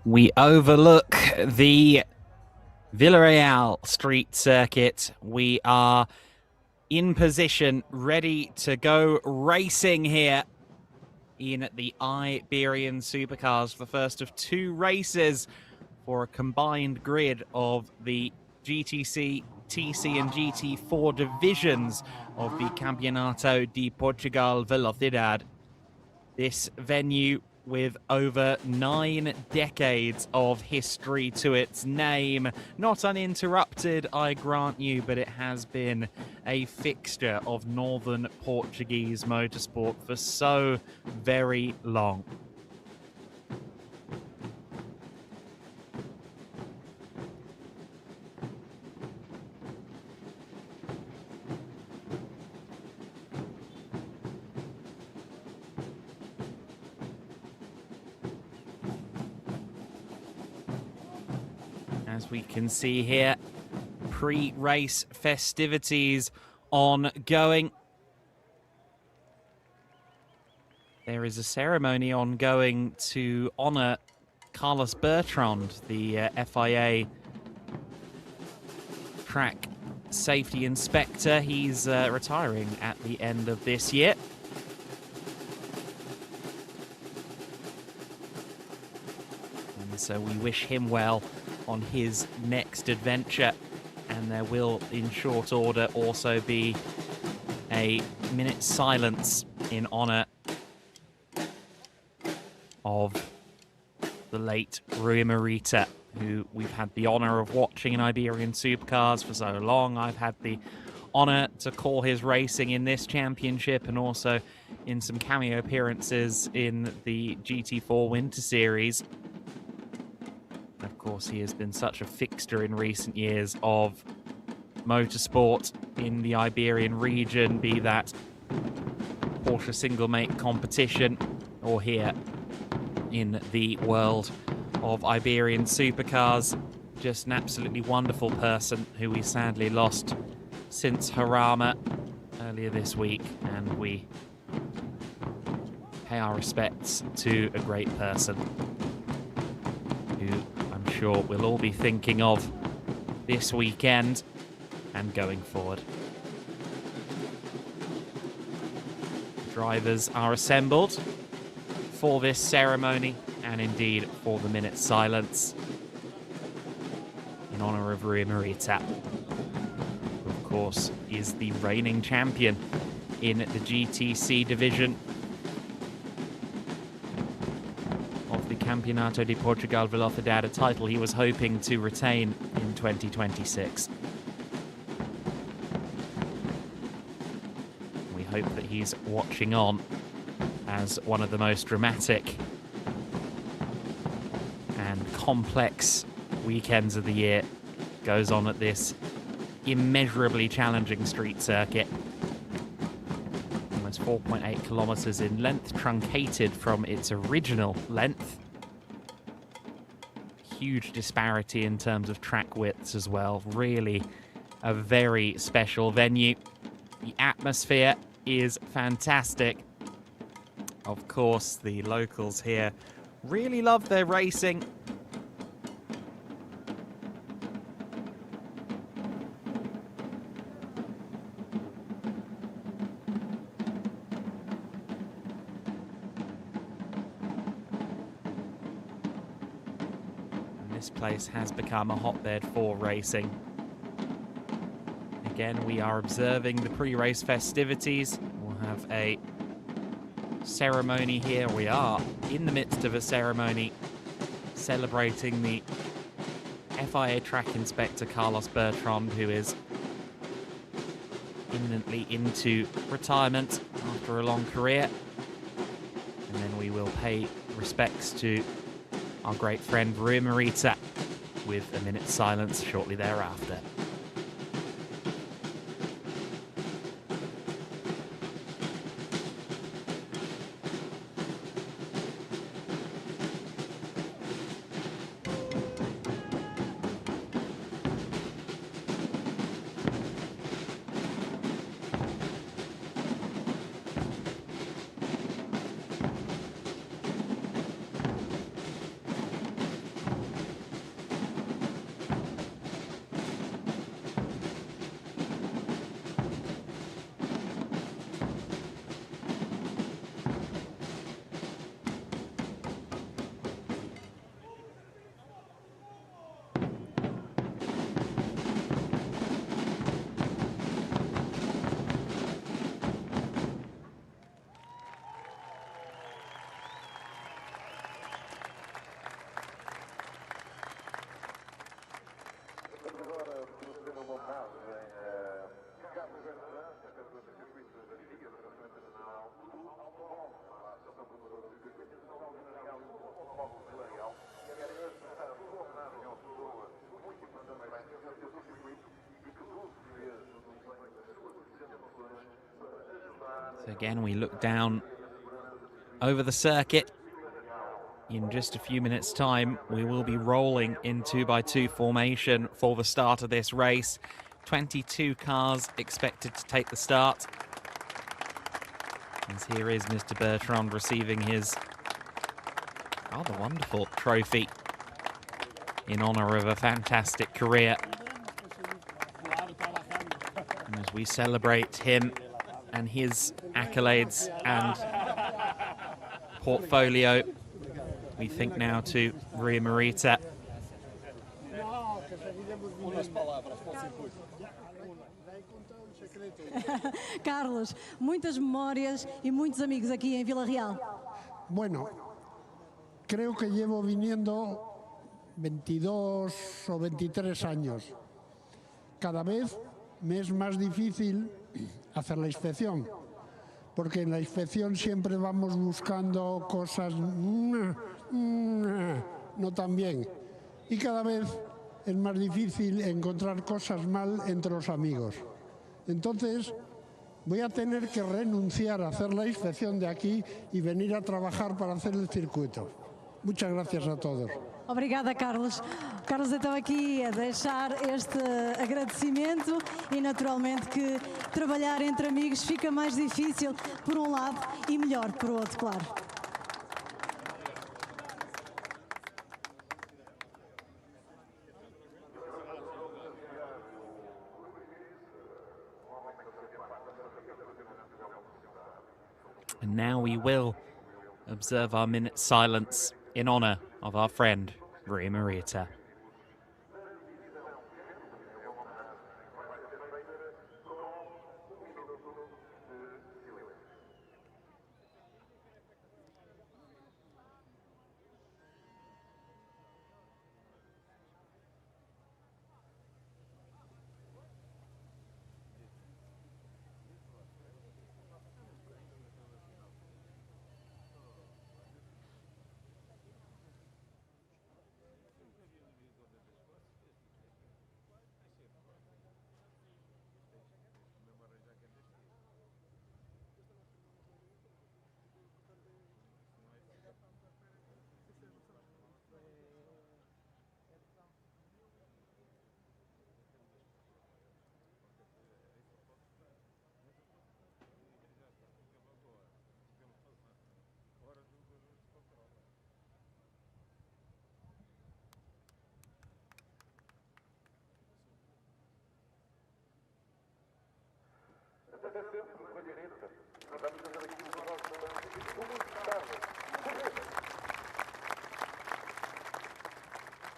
We overlook the Villarreal street circuit. We are in position, ready to go racing here in the Iberian Supercars, the first of two races for a combined grid of the GTC, TC and GT4 divisions of the Campeonato de Portugal Velocidad. This venue with over 9 decades of history to its name. Not uninterrupted, I grant you, but it has been a fixture of northern Portuguese motorsport for so very long. As we can see here, pre-race festivities ongoing. There is a ceremony ongoing to honour Carlos Bertrand, the FIA track safety inspector. He's retiring at the end of this year. And so we wish him well on his next adventure, and there will in short order also be a minute's silence in honor of the late Rui Marita, who we've had the honor of watching in Iberian Supercars for so long. I've had the honor to call his racing in this championship and also in some cameo appearances in the GT4 Winter Series. Of course, he has been such a fixture in recent years of motorsport in the Iberian region, be that Porsche single-make competition or here in the world of Iberian supercars. Just an absolutely wonderful person who we sadly lost since Jarama earlier this week, and we pay our respects to a great person who I'm sure we'll all be thinking of this weekend and going forward. Drivers are assembled for this ceremony and indeed for the minute silence in honor of Rui Marita, who of course is the reigning champion in the GTC division of the Campeonato de Portugal Velocidad, a title he was hoping to retain in 2026. We hope that he's watching on as one of the most dramatic and complex weekends of the year goes on at this immeasurably challenging street circuit. Almost 4.8 kilometers in length, truncated from its original length. Huge disparity in terms of track widths as well. Really a very special venue. The atmosphere is fantastic. Of course, the locals here really love their racing. And this place has become a hotbed for racing. Again, we are observing the pre-race festivities. We'll have a ceremony here. We are in the midst of a ceremony celebrating the FIA track inspector Carlos Bertrand, who is imminently into retirement after a long career. And then we will pay respects to our great friend Rui Marita with a minute's silence shortly thereafter. again, we look down over the circuit. In just a few minutes' time, we will be rolling in 2x2 formation for the start of this race. 22 cars expected to take the start. As here is Mr. Bertrand receiving his rather wonderful trophy in honor of a fantastic career. And as we celebrate him and his accolades and portfolio, we think now to Rui Marita. Carlos, muitas memórias e muitos amigos aqui em Vila Real. Bueno, creo que llevo viniendo 22 o 23 años. Cada vez me es más difícil hacer la inspección, porque en la inspección siempre vamos buscando cosas no tan bien. Y cada vez es más difícil encontrar cosas mal entre los amigos. Entonces, voy a tener que renunciar a hacer la inspección de aquí y venir a trabajar para hacer el circuito. Muchas gracias a todos. Obrigada, Carlos. Carlos, então aqui a deixar este agradecimento e naturalmente que trabalhar entre amigos fica mais difícil por um lado e melhor por outro, claro. And now we will observe our minute's silence in honor of our friend, Rui Marita.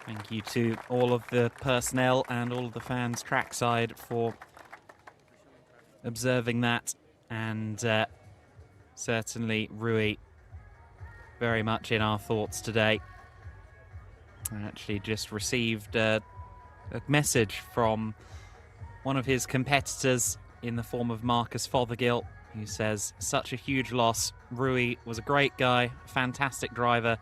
Thank you to all of the personnel and all of the fans trackside for observing that, and certainly Rui very much in our thoughts today. I actually just received a message from one of his competitors in the form of Marcus Fothergill, who says, such a huge loss. Rui was a great guy, fantastic driver,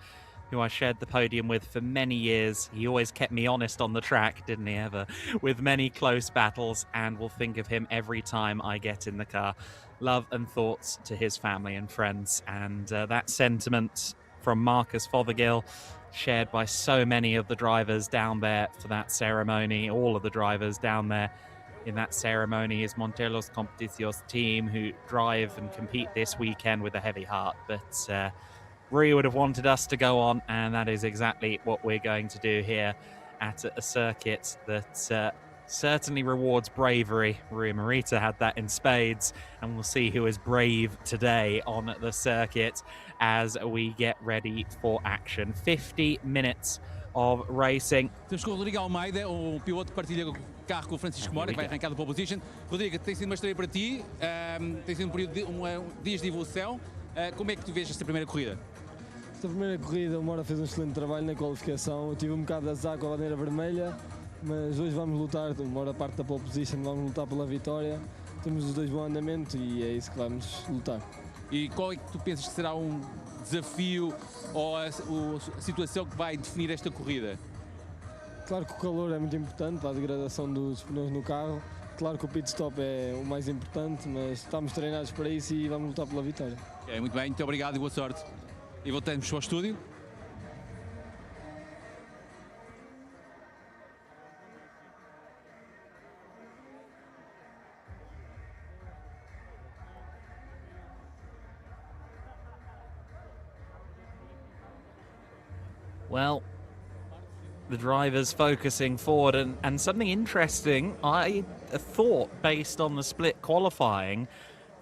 who I shared the podium with for many years. He always kept me honest on the track, didn't he ever? With many close battles, and will think of him every time I get in the car. Love and thoughts to his family and friends. And that sentiment from Marcus Fothergill, shared by so many of the drivers down there for that ceremony, all of the drivers down there in that ceremony, is Montelos Competiciones team, who drive and compete this weekend with a heavy heart. But Rui would have wanted us to go on, and that is exactly what we're going to do here at a circuit that certainly rewards bravery. Rui Marita had that in spades, and we'll see who is brave today on the circuit as we get ready for action. 50 minutes of racing. Temos com o Rodrigo Almeida, um piloto que partilha o carro com o Francisco Mora, que vai arrancar da pole position. Rodrigo, tem sido uma estreia para ti, tem sido um período de dias de evolução. Como é que tu vês esta primeira corrida? Esta primeira corrida o Mora fez um excelente trabalho na qualificação. Eu tive um bocado de azar com a bandeira vermelha, mas hoje vamos lutar, o Mora parte da pole position, vamos lutar pela vitória. Temos os dois bom andamento e é isso que vamos lutar. E qual é que tu pensas que será um desafio ou a situação que vai definir esta corrida? Claro que o calor é muito importante para a degradação dos pneus no carro. Claro que o pit stop é o mais importante, mas estamos treinados para isso e vamos lutar pela vitória. Ok, muito bem, muito obrigado e boa sorte. E voltamos para o estúdio. Well, the drivers focusing forward, and something interesting, I thought based on the split qualifying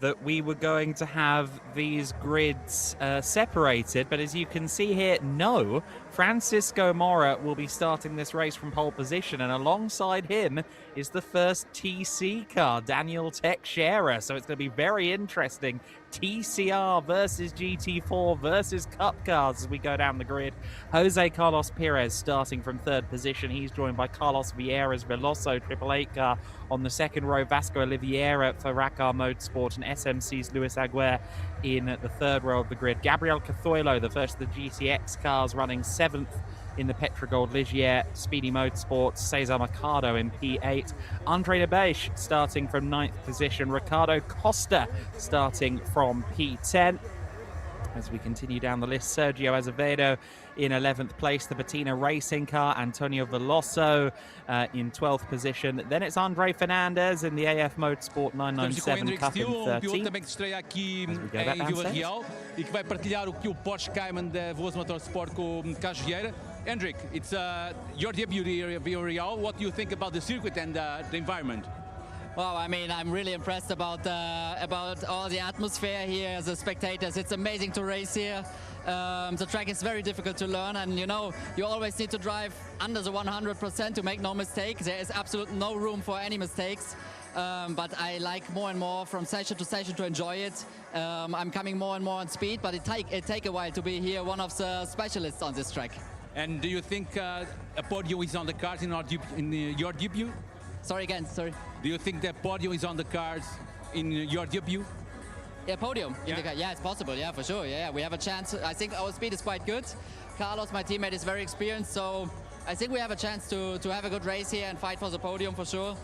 that we were going to have these grids separated, but as you can see here, no. Francisco Mora will be starting this race from pole position, and alongside him is the first TC car, Daniel Teixeira. So it's going to be very interesting. TCR versus GT4 versus Cup cars as we go down the grid. Jose Carlos Perez starting from third position. He's joined by Carlos Vieira's Veloso 888 car on the second row. Vasco Oliveira for Racar Motorsport and SMC's Luis Aguirre in the third row of the grid. Gabriel Cazuelo, the first of the GTX cars, running 7th in the Petrogold Ligier Speedy Motorsports. Cesar Mercado in P8. Andre Lebeish starting from 9th position. Ricardo Costa starting from P10. As we continue down the list, Sergio Azevedo in 11th place, the Bettina Racing car. Antonio Veloso in 12th position. Then it's Andre Fernandes in the AF Motorsport 997 Cup in 13th. Piloto também que estreia aqui em Vila Real e que vai partilhar o Porsche Cayman da Veloso Motorsport com o Carlos Vieira. Hendrik, it's your debut here at Vila Real. What do you think about the circuit and the environment? Well, I mean, I'm really impressed about all the atmosphere here as a spectators. It's amazing to race here. The track is very difficult to learn, and you know, you always need to drive under the 100% to make no mistake. There is absolutely no room for any mistakes. But I like more and more from session to session to enjoy it. I'm coming more and more on speed, but it take a while to be here, one of the specialists on this track. And do you think a podium is on the cards in your debut? Sorry again, sorry. Do you think that podium is on the cards in your debut? Yeah, podium. Yeah. Yeah, it's possible. Yeah, for sure. Yeah, we have a chance. I think our speed is quite good. Carlos, my teammate, is very experienced, so I think we have a chance to have a good race here and fight for the podium for sure.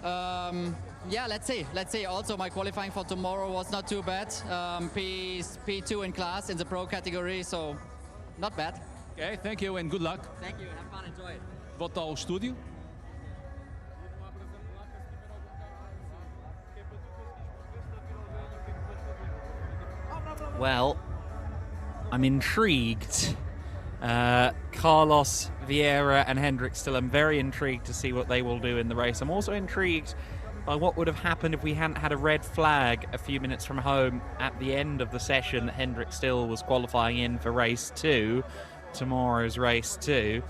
Yeah, let's see. Let's see. Also, my qualifying for tomorrow was not too bad. P2 in class in the pro category, so not bad. Okay, thank you and good luck. Thank you. Have fun. Enjoy it. Volta ao estúdio. Well, I'm intrigued. Carlos, Vieira and Hendrik still, I'm very intrigued to see what they will do in the race. I'm also intrigued by what would have happened if we hadn't had a red flag a few minutes from home at the end of the session. Hendrik still was qualifying in for race 2, tomorrow's race 2.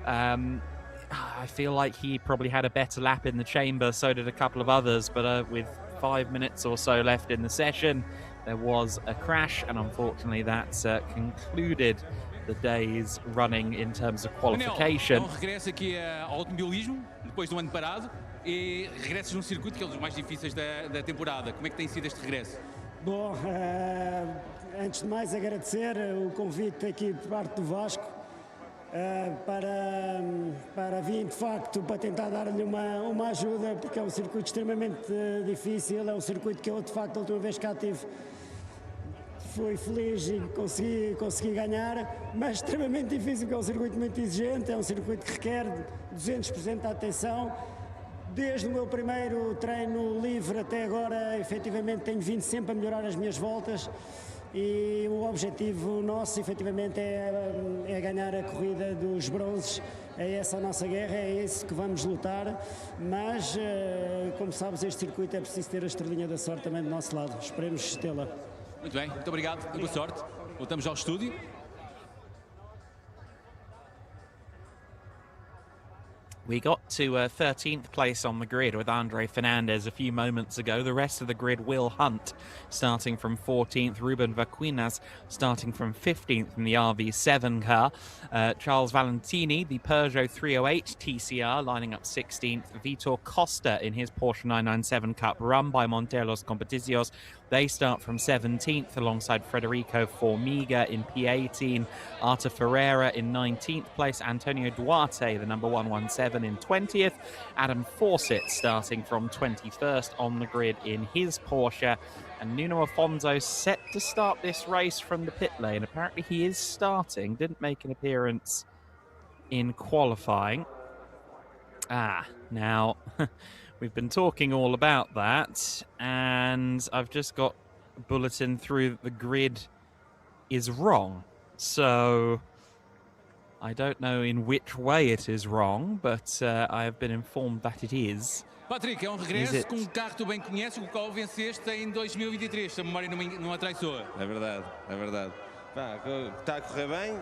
I feel like he probably had a better lap in the chamber, so did a couple of others, but with 5 minutes or so left in the session, there was a crash, and unfortunately that's concluded the day's running in terms of qualification. Daniel, então regressa aqui ao automobilismo, depois do ano parado, e regressas num circuito que é um dos mais difíceis da temporada. Como é que tem sido este regresso? Bom, antes de mais agradecer o convite aqui por parte do Vasco para vir de facto para tentar dar-lhe uma ajuda, porque é um circuito extremamente difícil, é um circuito que eu de facto a última vez cá tive fui feliz e consegui ganhar, mas extremamente difícil, porque é um circuito muito exigente, é um circuito que requer 200% de atenção. Desde o meu primeiro treino livre até agora, efetivamente tenho vindo sempre a melhorar as minhas voltas e o objetivo nosso, efetivamente, é ganhar a corrida dos bronzes. É essa a nossa guerra, é isso que vamos lutar, mas, como sabes, este circuito é preciso ter a estrelinha da sorte também do nosso lado. Esperemos tê-la. Muito bem, muito obrigado e boa sorte. Voltamos ao estúdio. We got to 13th place on the grid with Andre Fernandes a few moments ago. The rest of the grid, Will Hunt starting from 14th, Ruben Vaquinas starting from 15th in the RV7 car, Charles Valentini, the Peugeot 308 TCR, lining up 16th, Vitor Costa in his Porsche 997 Cup run by Monteros Competicios, They start from 17th alongside Federico Formiga in P18, Arta Ferreira in 19th place, Antonio Duarte, the number 117, in 20th, Adam Fawcett starting from 21st on the grid in his Porsche, and Nuno Afonso set to start this race from the pit lane. Apparently he is starting, didn't make an appearance in qualifying. Now, we've been talking all about that, and I've just got a bulletin through that the grid is wrong. So, I don't know in which way it is wrong, but I have been informed that it is. Patrick, é regresso com carro que tu bem conheces, o qual venceste em 2023, se a memória não me atraiçoa. É verdade, é verdade. Está a correr bem,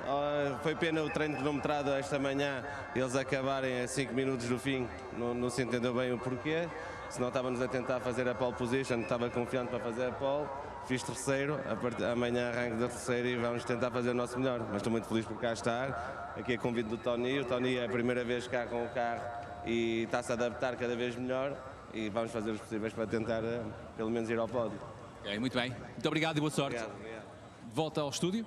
foi pena o treino cronometrado esta manhã, eles acabarem a 5 minutos do fim, não se entendeu bem o porquê, senão estávamos a tentar fazer a pole position, estava confiante para fazer a pole, fiz terceiro, amanhã arranco da terceira e vamos tentar fazer o nosso melhor, mas estou muito feliz por cá estar, aqui é convite do Tony, o Tony é a primeira vez cá com o carro e está-se a adaptar cada vez melhor e vamos fazer os possíveis para tentar pelo menos ir ao pódio. Okay, muito bem, muito obrigado e boa sorte. Obrigado. Volta ao estúdio.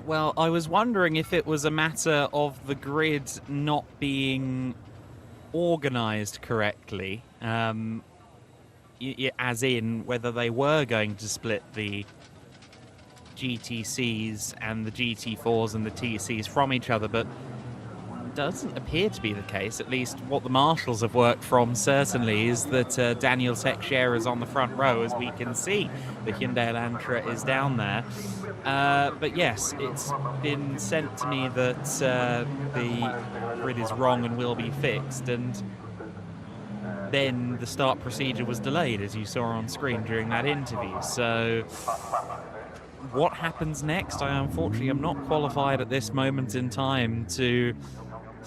Well, I was wondering if it was a matter of the grid not being organised correctly, as in whether they were going to split the GTCs and the GT4s and the TCs from each other, but doesn't appear to be the case. At least what the marshals have worked from certainly is that Daniel Teixeira is on the front row, as we can see. The Hyundai Elantra is down there. But yes, it's been sent to me that the grid is wrong and will be fixed, and then the start procedure was delayed, as you saw on screen during that interview. So what happens next? I unfortunately am not qualified at this moment in time to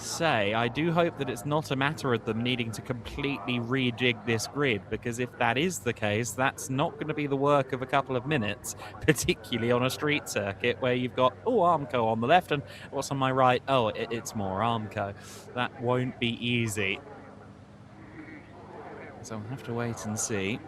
say. I do hope that it's not a matter of them needing to completely rejig this grid, because if that is the case, that's not going to be the work of a couple of minutes, particularly on a street circuit where you've got, Armco on the left, and what's on my right? It's more Armco. That won't be easy. So I'll have to wait and see.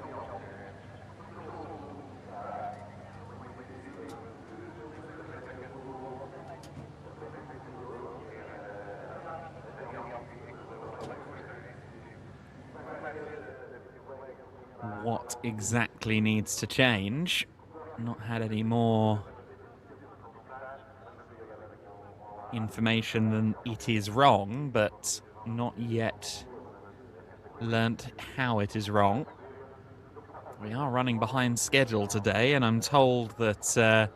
What exactly needs to change? Not had any more information than it is wrong, but not yet learnt how it is wrong. We are running behind schedule today, and I'm told that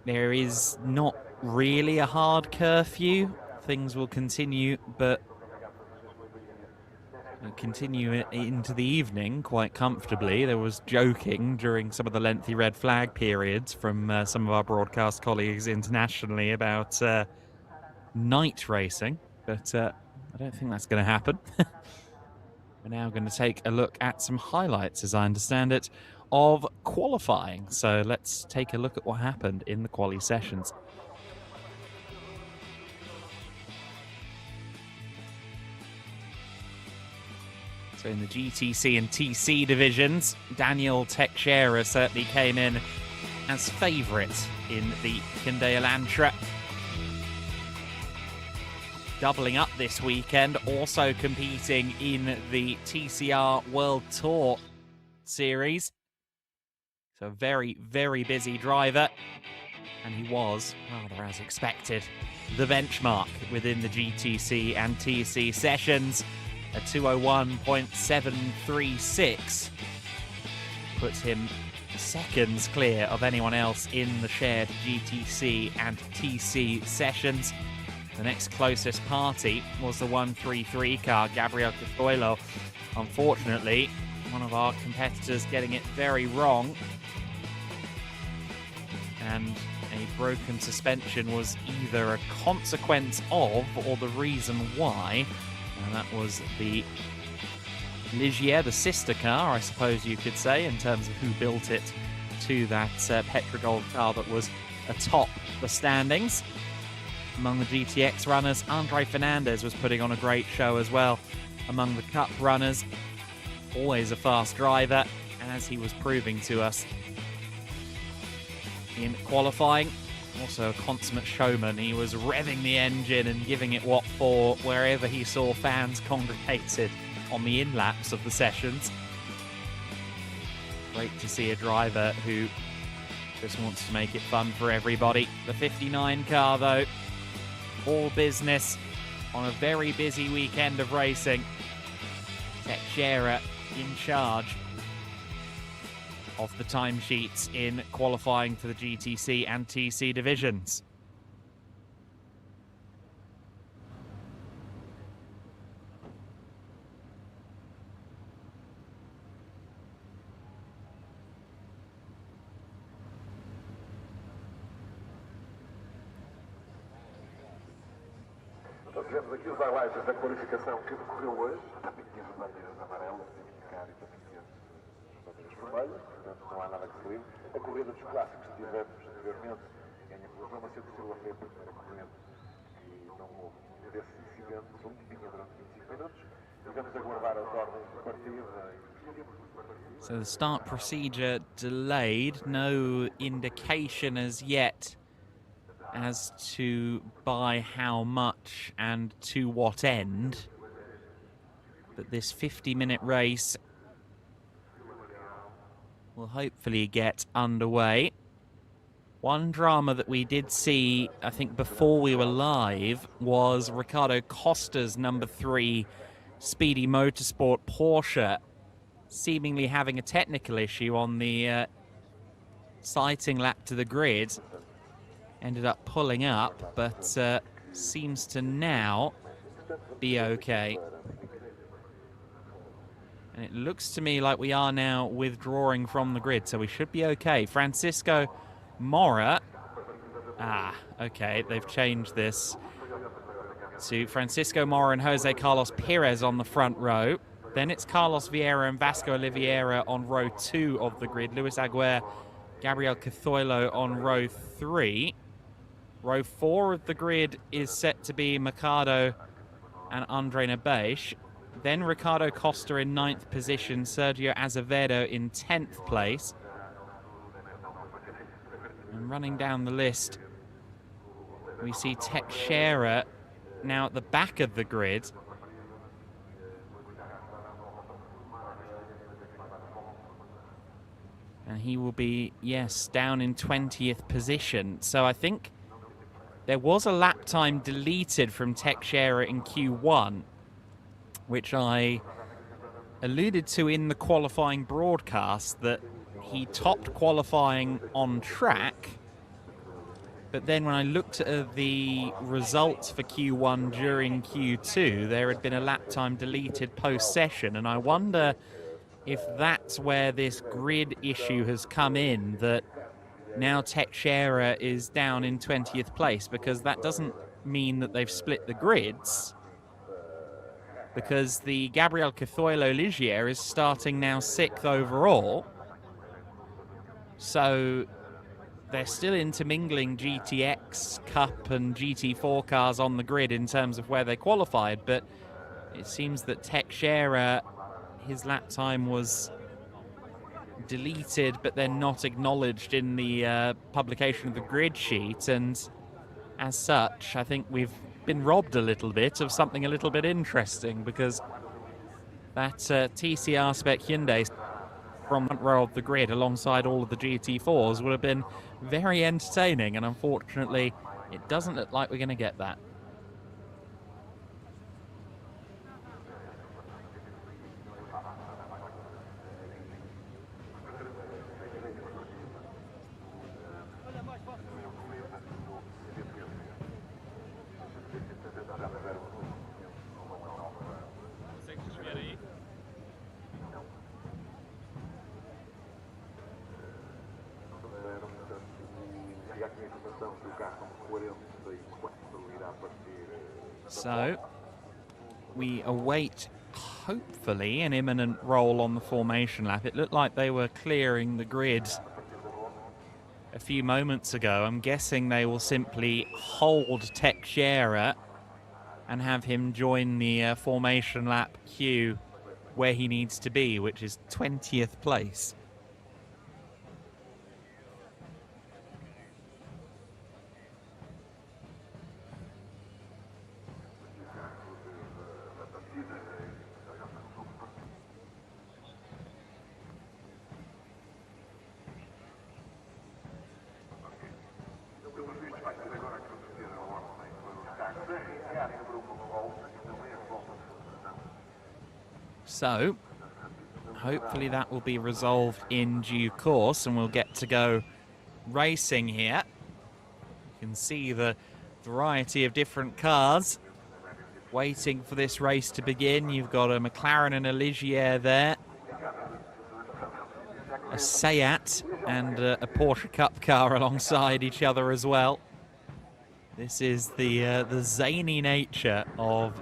there is not really a hard curfew. Things will continue, but continue into the evening quite comfortably. There was joking during some of the lengthy red flag periods from some of our broadcast colleagues internationally about night racing, but I don't think that's going to happen. We're now going to take a look at some highlights, as I understand it, of qualifying. So let's take a look at what happened in the quali sessions. So in the GTC and TC divisions, Daniel Teixeira certainly came in as favourite in the Hyundai Elantra. Doubling up this weekend, also competing in the TCR World Tour Series. So very, very busy driver. And he was, rather as expected, the benchmark within the GTC and TC sessions. A 201.736 puts him seconds clear of anyone else in the shared GTC and TC sessions. The next closest party was the 133 car, Gabriel Cafoilo. Unfortunately, one of our competitors getting it very wrong, and a broken suspension was either a consequence of or the reason why. And that was the Ligier, the sister car, I suppose you could say, in terms of who built it to that Petrogold car that was atop the standings. Among the GTX runners, Andre Fernandez was putting on a great show as well. Among the Cup runners, always a fast driver, as he was proving to us in qualifying. Also a consummate showman. He was revving the engine and giving it what for wherever he saw fans congregated on the in-laps of the sessions. Great to see a driver who just wants to make it fun for everybody. The 59 car, though, all business on a very busy weekend of racing. Teixeira in charge of the timesheets in qualifying for the GTC and TC divisions. Tivemos aqui os highlights da qualificação que decorreu hoje. Também tinha as bandeiras amarelas, ficar e também tinha as bandeiras vermelhas, portanto não há nada que se livre. A corrida dos clássicos que tivemos anteriormente ganha pela João Macedo Silva, foi a primeira corrente que não houve desse incidente, um tinha durante 25 minutos. E vamos aguardar as ordens de partida. So the start procedure delayed, no indication as yet as to by how much and to what end. But this 50-minute race will hopefully get underway. One drama that we did see, I think, before we were live was Ricardo Costa's number 3 Speedy Motorsport Porsche seemingly having a technical issue on the sighting lap to the grid. Ended up pulling up, but seems to now be okay. And it looks to me like we are now withdrawing from the grid, so we should be okay. Francisco Mora. Okay, they've changed this to Francisco Mora and Jose Carlos Perez on the front row. Then it's Carlos Vieira and Vasco Oliveira on row 2 of the grid. Luis Aguirre, Gabriel Cazoilo on row 3. Row 4 of the grid is set to be Mercado and Andre Nabesh. Then Ricardo Costa in 9th position, Sergio Azevedo in 10th place. And running down the list, we see Teixeira now at the back of the grid. And he will be, yes, down in 20th position. So I think there was a lap time deleted from Teixeira in Q1, which I alluded to in the qualifying broadcast, that he topped qualifying on track. But then when I looked at the results for Q1 during Q2, there had been a lap time deleted post-session. And I wonder if that's where this grid issue has come in, that now Teixeira is down in 20th place, because that doesn't mean that they've split the grids, because the Gabriel Cazoilo Ligier is starting now 6th overall. So they're still intermingling GTX, Cup and GT4 cars on the grid in terms of where they qualified, but it seems that Teixeira, his lap time was deleted but then not acknowledged in the publication of the grid sheet, and as such I think we've been robbed a little bit of something a little bit interesting, because that TCR Spec Hyundai from the front row of the grid alongside all of the GT4s would have been very entertaining, and unfortunately it doesn't look like we're going to get that. So we await, hopefully, an imminent roll on the formation lap. It looked like they were clearing the grid a few moments ago. I'm guessing they will simply hold Teixeira and have him join the formation lap queue where he needs to be, which is 20th place. So, hopefully that will be resolved in due course and we'll get to go racing here. You can see the variety of different cars waiting for this race to begin. You've got a McLaren and a Ligier there, a Seat and a Porsche Cup car alongside each other as well. This is the zany nature of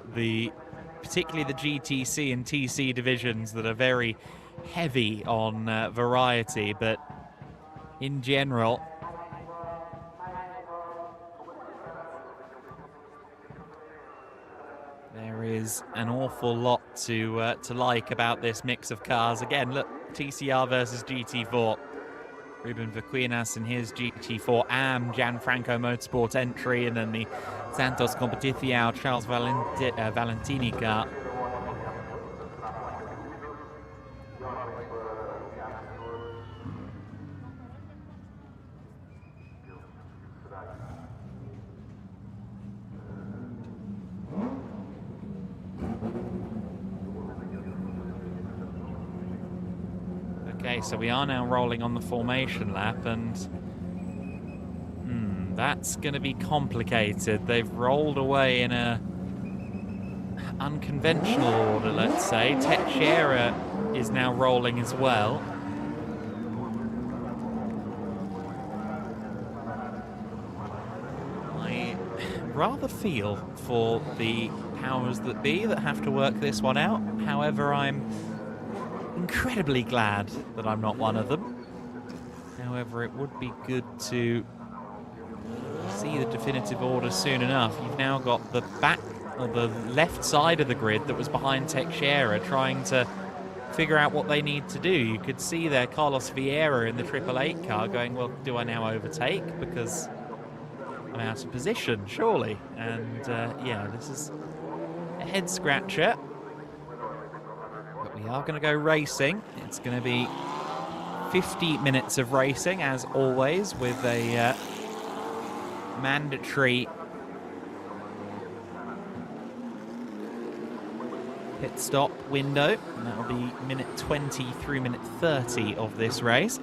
particularly the GTC and TC divisions that are very heavy on variety, but in general, there is an awful lot to like about this mix of cars. Again, look, TCR versus GT4. Ruben Vaquinas and his GT4 AM Gianfranco Motorsport entry, and then the Santos Competição Charles Valentini car. Okay, so we are now rolling on the formation lap, and that's going to be complicated. They've rolled away in a unconventional order, let's say. Teixeira is now rolling as well. I rather feel for the powers that be that have to work this one out. However, I'm incredibly glad that I'm not one of them. However, it would be good to see the definitive order soon enough. You've now got the back or the left side of the grid that was behind Teixeira trying to figure out what they need to do. You could see there Carlos Vieira in the 888 car going, well, do I now overtake because I'm out of position, surely? And yeah, this is a head scratcher. But we are going to go racing. It's going to be 50 minutes of racing, as always, with a mandatory pit stop window. And that will be minute 20 through minute 30 of this race.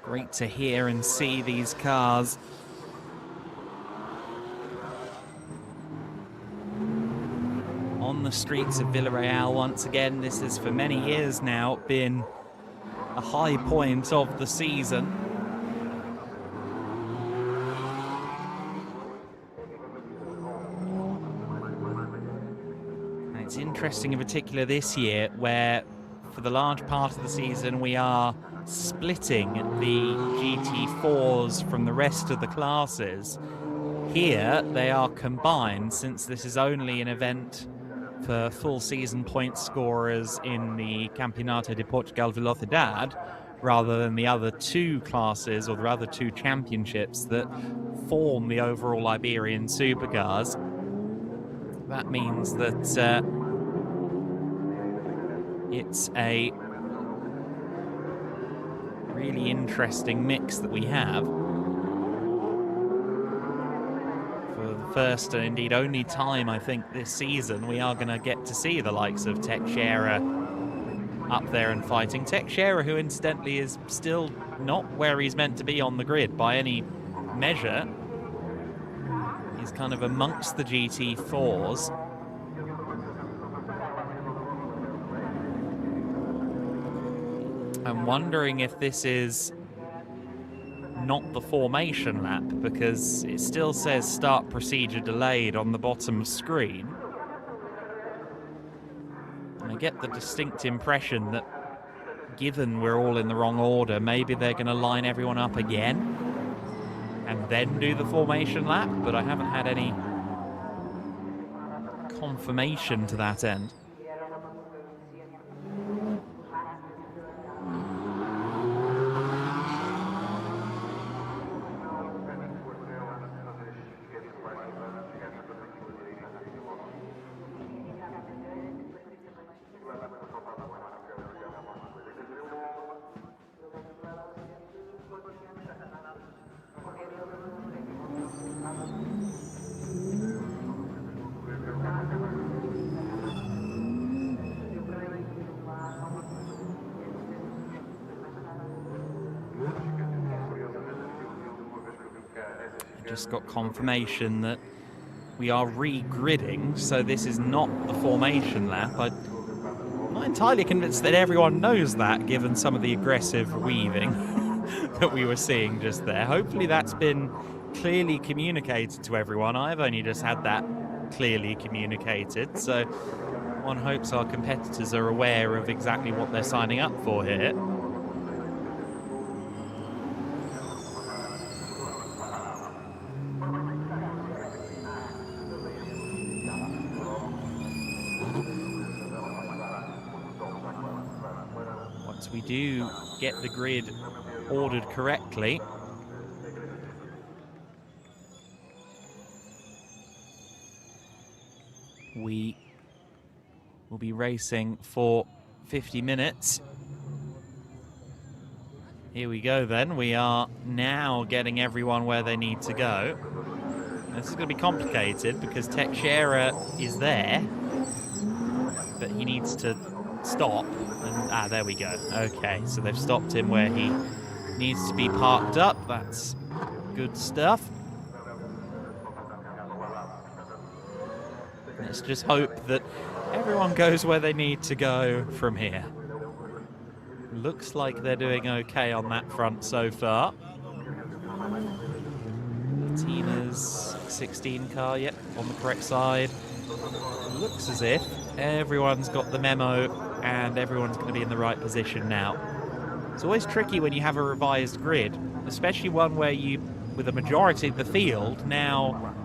Great to hear and see these cars on the streets of Villarreal once again. This has for many years now been a high point of the season. And it's interesting in particular this year where for the large part of the season we are splitting the GT4s from the rest of the classes. Here they are combined, since this is only an event for full season point scorers in the Campeonato de Portugal Velocidade, rather than the other two classes or the other two championships that outperform the overall Iberian supercars. That means that it's a really interesting mix that we have. For the first and indeed only time, I think, this season, we are going to get to see the likes of Teixeira up there and fighting. Teixeira, who incidentally is still not where he's meant to be on the grid by any measure. He's kind of amongst the GT4s. I'm wondering if this is not the formation lap, because it still says start procedure delayed on the bottom screen. And I get the distinct impression that, given we're all in the wrong order, maybe they're going to line everyone up again and then do the formation lap, but I haven't had any confirmation to that end. Just got confirmation that we are re-gridding, so this is not the formation lap. I'm not entirely convinced that everyone knows that, given some of the aggressive weaving that we were seeing just there. Hopefully that's been clearly communicated to everyone. I've only just had that clearly communicated, so one hopes our competitors are aware of exactly what they're signing up for here. We do get the grid ordered correctly, we will be racing for 50 minutes. Here we go then. We are now getting everyone where they need to go. This is going to be complicated because Teixeira is there, but he needs to stop. And, there we go. Okay, so they've stopped him where he needs to be parked up. That's good stuff. Let's just hope that everyone goes where they need to go from here. Looks like they're doing okay on that front so far. Tina's 16 car, yep, on the correct side. Looks as if everyone's got the memo and everyone's going to be in the right position now. It's always tricky when you have a revised grid, especially one where you, with a majority of the field now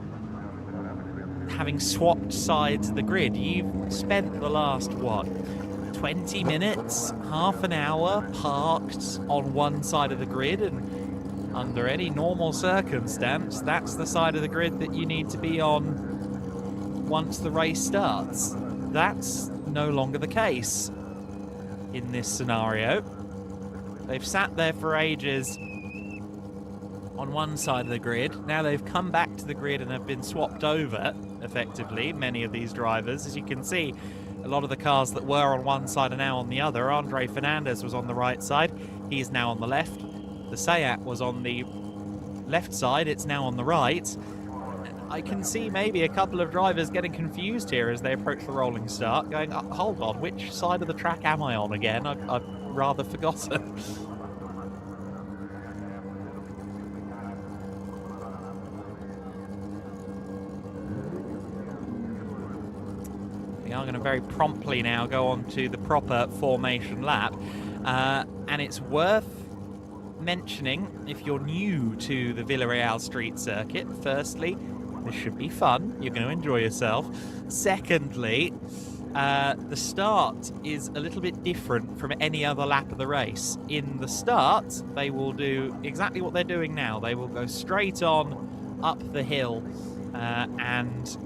having swapped sides of the grid. You've spent the last, what, 20 minutes, half an hour parked on one side of the grid, and under any normal circumstance, that's the side of the grid that you need to be on once the race starts. That's no longer the case in this scenario. They've sat there for ages on one side of the grid. Now they've come back to the grid and have been swapped over, effectively, many of these drivers. As you can see, a lot of the cars that were on one side are now on the other. Andre Fernandez was on the right side. He is now on the left. The Seat was on the left side. It's now on the right. I can see maybe a couple of drivers getting confused here as they approach the rolling start, going, hold on, which side of the track am I on again? I've rather forgotten. We are going to very promptly now go on to the proper formation lap. And it's worth mentioning, if you're new to the Villarreal Street Circuit, firstly, this should be fun. You're going to enjoy yourself. Secondly, the start is a little bit different from any other lap of the race. In the start, they will do exactly what they're doing now. They will go straight on up the hill and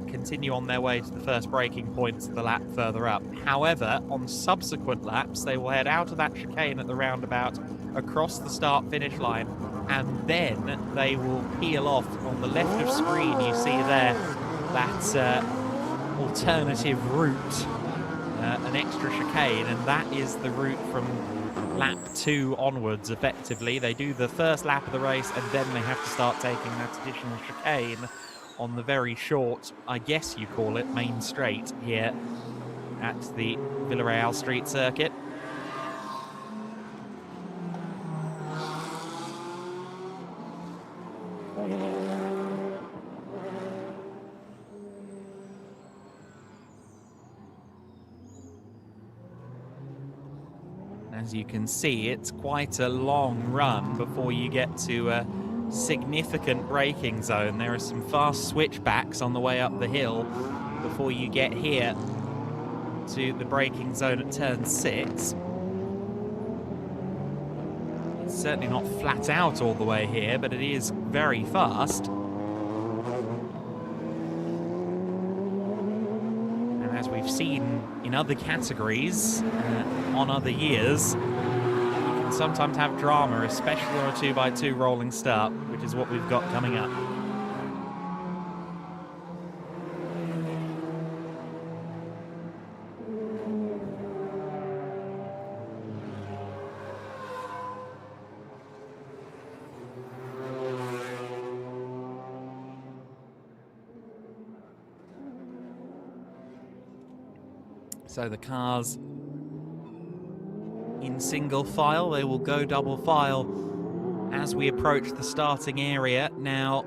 continue on their way to the first braking points of the lap further up. However, on subsequent laps, they will head out of that chicane at the roundabout, across the start-finish line, and then they will peel off on the left of screen. You see there that alternative route, an extra chicane, and that is the route from lap 2 onwards, effectively. They do the first lap of the race, and then they have to start taking that additional chicane on the very short, I guess you call it, main straight here at the Villarreal Street Circuit. As you can see, it's quite a long run before you get to a significant braking zone. There are some fast switchbacks on the way up the hill before you get here to the braking zone at turn 6. It's certainly not flat out all the way here, but it is very fast. And as we've seen in other categories on other years, you can sometimes have drama, especially on a 2x2 rolling start, which is what we've got coming up. So the cars in single file, they will go double file as we approach the starting area. Now,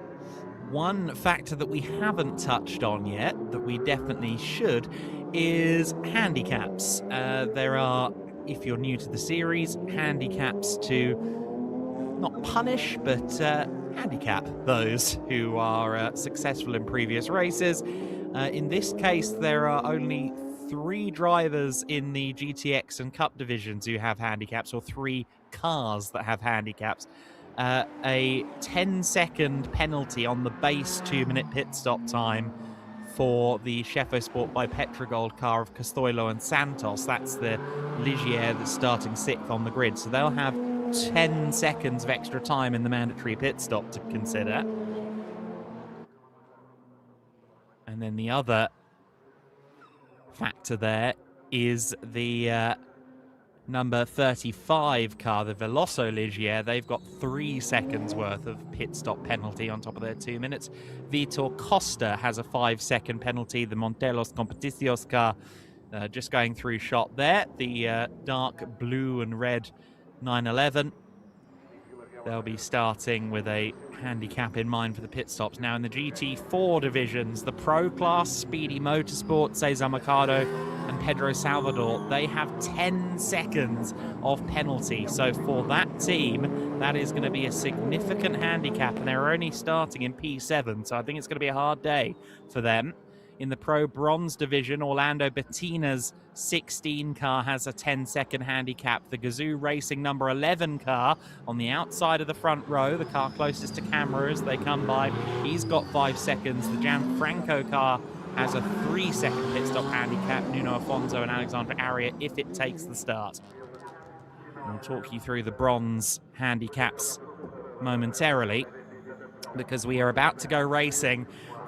one factor that we haven't touched on yet, that we definitely should, is handicaps. There are, if you're new to the series, handicaps to not punish, but handicap those who are successful in previous races. In this case, there are only 3 drivers in the GTX and Cup divisions who have handicaps, or 3 cars that have handicaps. A 10-second penalty on the base 2-minute pit stop time for the Chefo Sport by Petrogold car of Castoilo and Santos. That's the Ligier that's starting 6th on the grid. So they'll have 10 seconds of extra time in the mandatory pit stop to consider. And then the other factor there is the number 35 car, the Veloso Ligier. They've got 3 seconds worth of pit stop penalty on top of their 2 minutes. Vitor Costa has a 5-second penalty. The Montelos Competicios car just going through shot there. The dark blue and red 911. They'll be starting with a handicap in mind for the pit stops. Now in the GT4 divisions, the Pro Class, Speedy Motorsport, Cesar Mercado and Pedro Salvador, they have 10 seconds of penalty. So for that team, that is going to be a significant handicap, and they're only starting in P7, so I think it's going to be a hard day for them. In the Pro Bronze division, Orlando Bettina's 16 car has a 10-second handicap. The Gazoo Racing number 11 car on the outside of the front row, the car closest to camera as they come by, he's got 5 seconds. The Gianfranco car has a 3-second pit stop handicap. Nuno Afonso and Alexandre Aria if it takes the start. We'll talk you through the bronze handicaps momentarily, because we are about to go racing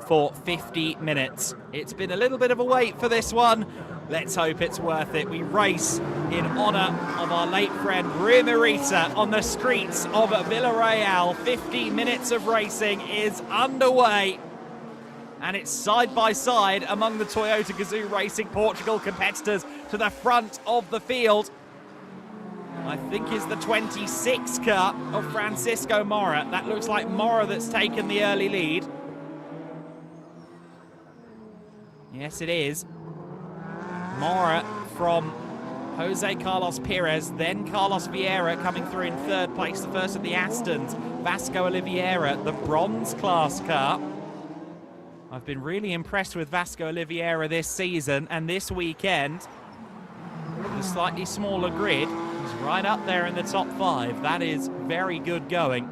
for 50 minutes. It's been a little bit of a wait for this one. Let's hope it's worth it. We race in honour of our late friend Rui Mirita on the streets of Villarreal. 50 minutes of racing is underway, and it's side by side among the Toyota Gazoo Racing Portugal competitors. To the front of the field, I think, is the 26 car of Francisco Mora. That looks like Mora that's taken the early lead. Yes, it is. Mora from Jose Carlos Perez, then Carlos Vieira coming through in 3rd place, the first of the Astons. Vasco Oliveira, the bronze class car. I've been really impressed with Vasco Oliveira this season, and this weekend, with a slightly smaller grid, he's right up there in the top 5. That is very good going.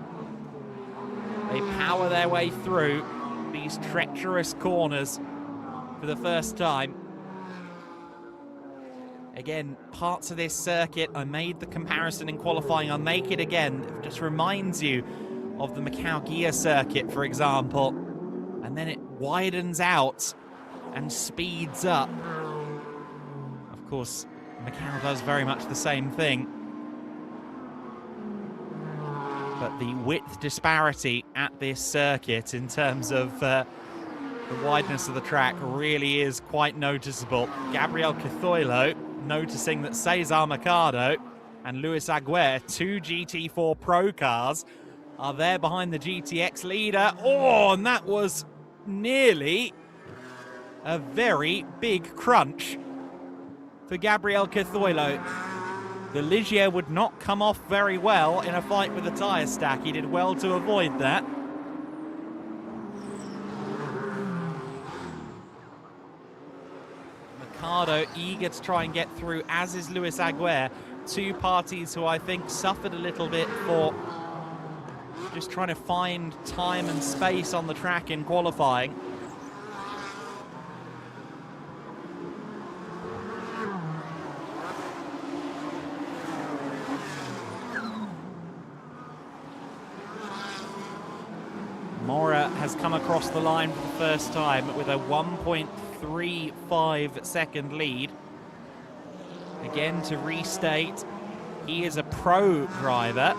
They power their way through these treacherous corners for the first time. Again, parts of this circuit, I made the comparison in qualifying, I'll make it again. It just reminds you of the Macau gear circuit, for example. And then it widens out and speeds up. Of course, Macau does very much the same thing. But the width disparity at this circuit in terms of the wideness of the track really is quite noticeable. Gabriel Cithoilo noticing that Cesar Mercado and Luis Aguirre, 2 GT4 Pro cars, are there behind the GTX leader. Oh, and that was nearly a very big crunch for Gabriel Cithoilo. The Ligier would not come off very well in a fight with the tyre stack. He did well to avoid that. Mercado eager to try and get through, as is Luis Aguirre. 2 parties who I think suffered a little bit for just trying to find time and space on the track in qualifying. Mora has come across the line for the first time with a 1.35 second lead. Again, to restate, he is a pro driver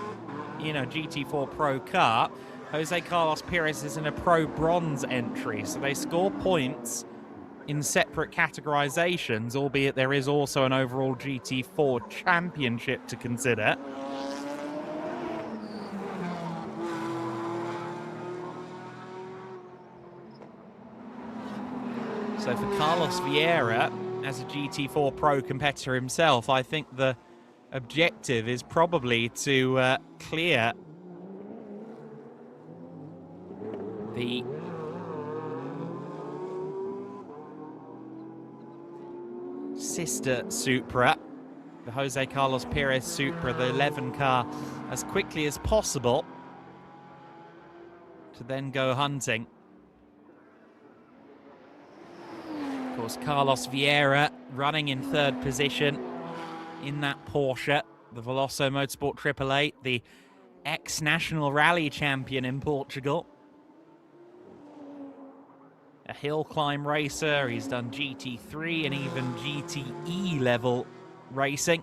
in a GT4 Pro car. Jose Carlos Perez is in a Pro Bronze entry, so they score points in separate categorizations, albeit there is also an overall GT4 championship to consider. So for Carlos Vieira, as a GT4 Pro competitor himself, I think the objective is probably to clear the sister Supra, the Jose Carlos Perez Supra, the 11 car, as quickly as possible to then go hunting. Of course, Carlos Vieira running in 3rd position in that Porsche, the Veloso Motorsport 888, the ex-national rally champion in Portugal. A hill climb racer, he's done GT3 and even GTE level racing.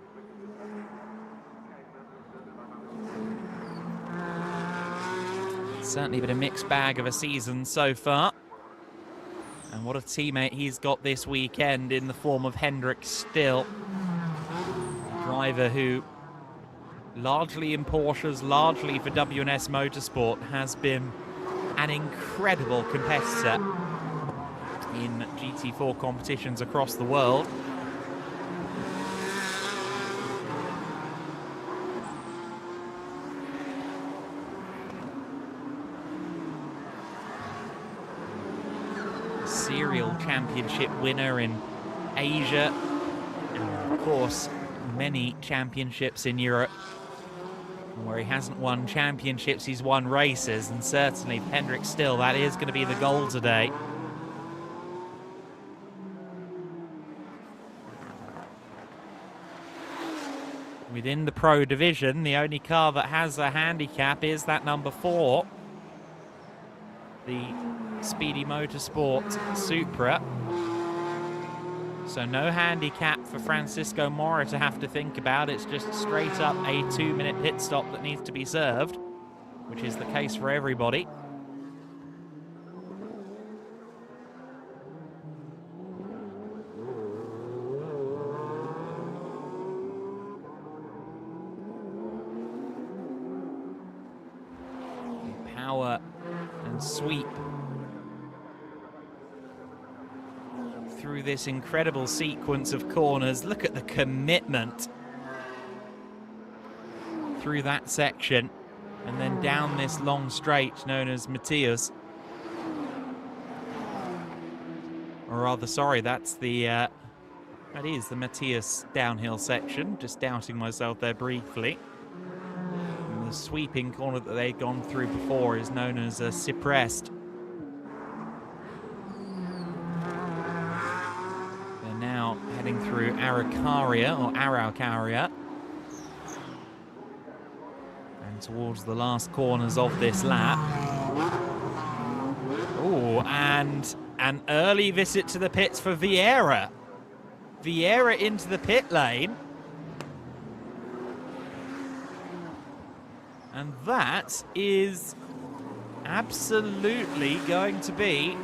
Certainly been a mixed bag of a season so far. And what a teammate he's got this weekend in the form of Hendrik Still. A driver who, largely in Porsches, largely for WNS Motorsport, has been an incredible competitor in GT4 competitions across the world. Serial championship winner in Asia, and of course many championships in Europe. Where he hasn't won championships, he's won races, and certainly Hendrik Still, that is going to be the goal today. Within the Pro division, the only car that has a handicap is that number 4, the Speedy Motorsport Supra. So no handicap for Francisco Mora to have to think about. It's just straight up a 2-minute pit stop that needs to be served, which is the case for everybody. Power and sweep through this incredible sequence of corners. Look at the commitment through that section and then down this long straight known as Matthias. Or rather, sorry, that's the that is the Matthias downhill section. Just doubting myself there briefly. And The sweeping corner that they'd gone through before is known as a Ciprest. They're now heading through Araucaria. And towards the last corners of this lap. Oh, and an early visit to the pits for Vieira. Vieira into the pit lane. And that is absolutely going to be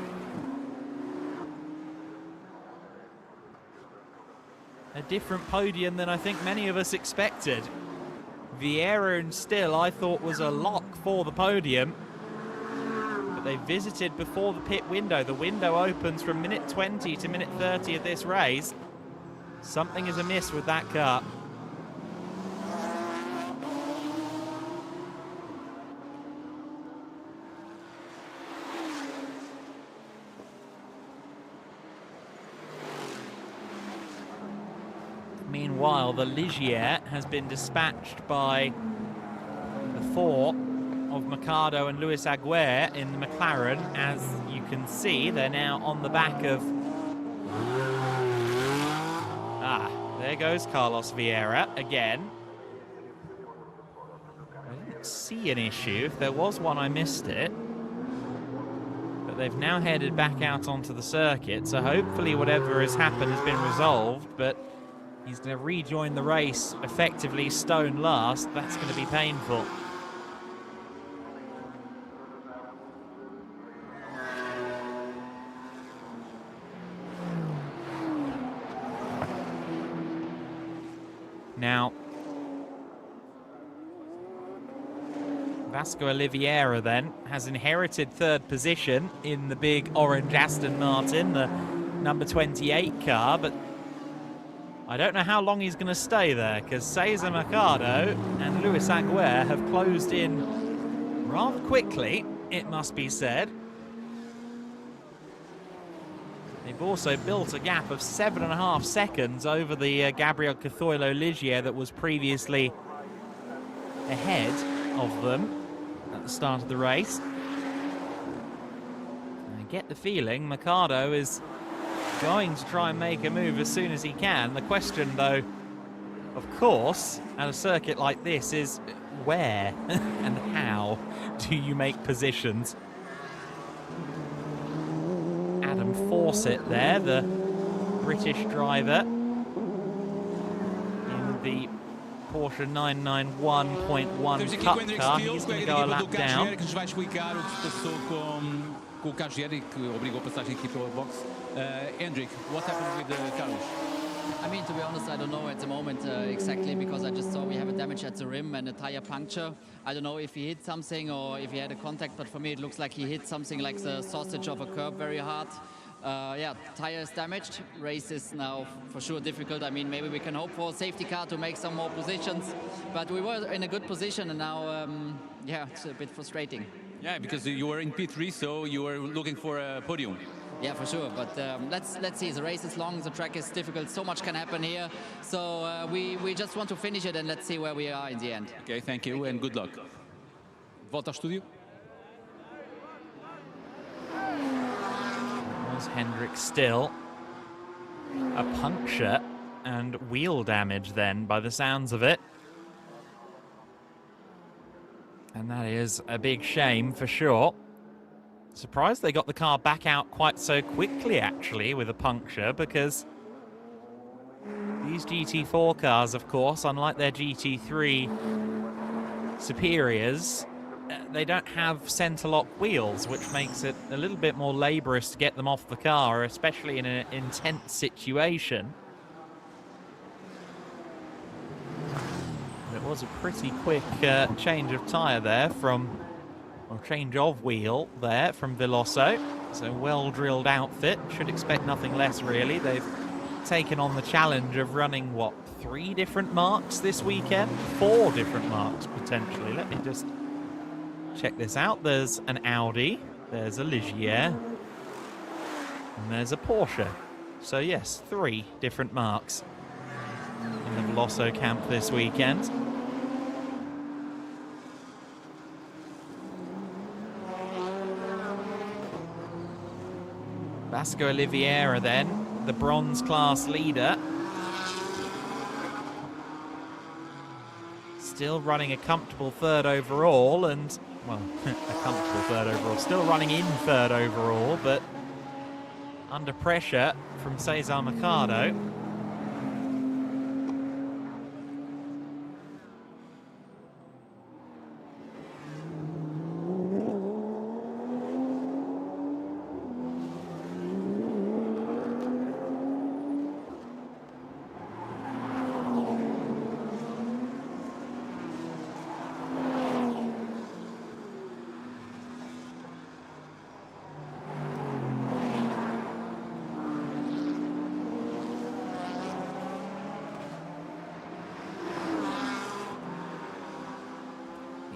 a different podium than I think many of us expected. Vieira and Still, I thought, was a lock for the podium. But they visited before the pit window. The window opens from minute 20 to minute 30 of this race. Something is amiss with that car. Meanwhile, the Ligier has been dispatched by the four of Mercado and Luis Aguirre in the McLaren. As you can see, they're now on the back of... there goes Carlos Vieira again. I didn't see an issue. If there was one, I missed it. But they've now headed back out onto the circuit, so hopefully whatever has happened has been resolved, but he's going to rejoin the race effectively stone last. That's going to be painful. Now, Vasco Oliveira then has inherited third position in the big orange Aston Martin, the number 28 car, but I don't know how long he's going to stay there, because Cesar Mercado and Luis Aguirre have closed in rather quickly, it must be said. They've also built a gap of 7.5 seconds over the Gabriel Cazoilo Ligier that was previously ahead of them at the start of the race. I get the feeling Mercado is going to try and make a move as soon as he can. The question, though, of course, at a circuit like this is where and how do you make positions? Adam Fawcett there, the British driver in the Porsche 991.1 Cup car. He's going to go a lap down. Com o Carlos Vieira, que obrigou a passagem aqui pela box. Hendrik, what happened with Carlos? I mean, to be honest, I don't know at the moment exactly, because I just saw we have a damage at the rim and a tire puncture. I don't know if he hit something or if he had a contact, but for me it looks like he hit something like the sausage of a curb very hard. Yeah, tire is damaged. Race is now for sure difficult. I mean, maybe we can hope for a safety car to make some more positions, but we were in a good position, and now, yeah, it's a bit frustrating. Yeah, because you were in P3, so you were looking for a podium. Yeah, for sure. But let's see. The race is long. The track is difficult. So much can happen here. So we just want to finish it, and let's see where we are in the end. Okay, thank you and good luck. Volta ao estúdio. Was Hendrik Still. A puncture and wheel damage then, by the sounds of it. And that is a big shame for sure. Surprised they got the car back out quite so quickly, actually, with a puncture, because these GT4 cars, of course, unlike their GT3 superiors, they don't have centre-lock wheels, which makes it a little bit more laborious to get them off the car, especially in an intense situation. It was a pretty quick change of tyre there or change of wheel there from Veloso. So well-drilled outfit. Should expect nothing less, really. They've taken on the challenge of running, what, 3 different marks this weekend? 4 different marks, potentially. Let me just check this out. There's an Audi. There's a Ligier. And there's a Porsche. So, yes, 3 different marks in the Veloso camp this weekend. Vasco Oliveira then, the bronze class leader. Still running a comfortable third overall and, well, a comfortable third overall. Still running in third overall, but under pressure from Cesar Mercado.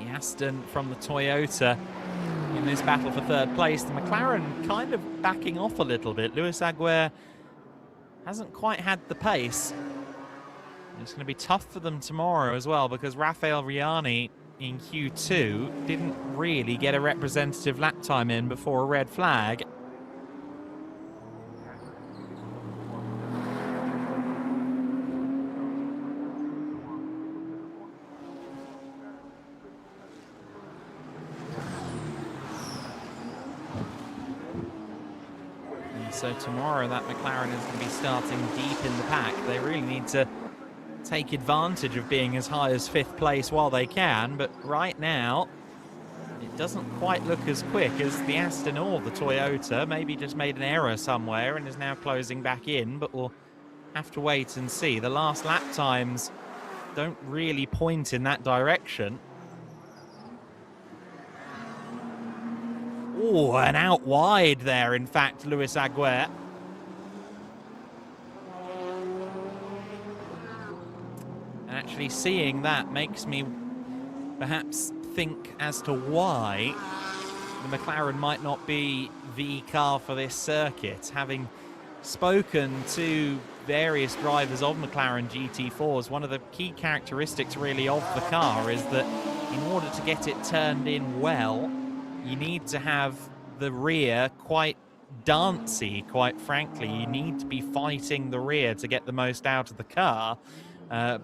Aston from the Toyota in this battle for third place. The McLaren kind of backing off a little bit. Luis Aguirre hasn't quite had the pace. It's going to be tough for them tomorrow as well because Rafael Riani in Q2 didn't really get a representative lap time in before a red flag. So tomorrow that McLaren is going to be starting deep in the pack. They really need to take advantage of being as high as 5th place while they can, but right now it doesn't quite look as quick as the Aston or the Toyota. Maybe just made an error somewhere and is now closing back in, but we'll have to wait and see. The last lap times don't really point in that direction. Oh, and out wide there, in fact, Luis Aguirre. And actually seeing that makes me perhaps think as to why the McLaren might not be the car for this circuit. Having spoken to various drivers of McLaren GT4s, one of the key characteristics really of the car is that in order to get it turned in well, you need to have the rear quite dancey, quite frankly. You need to be fighting the rear to get the most out of the car.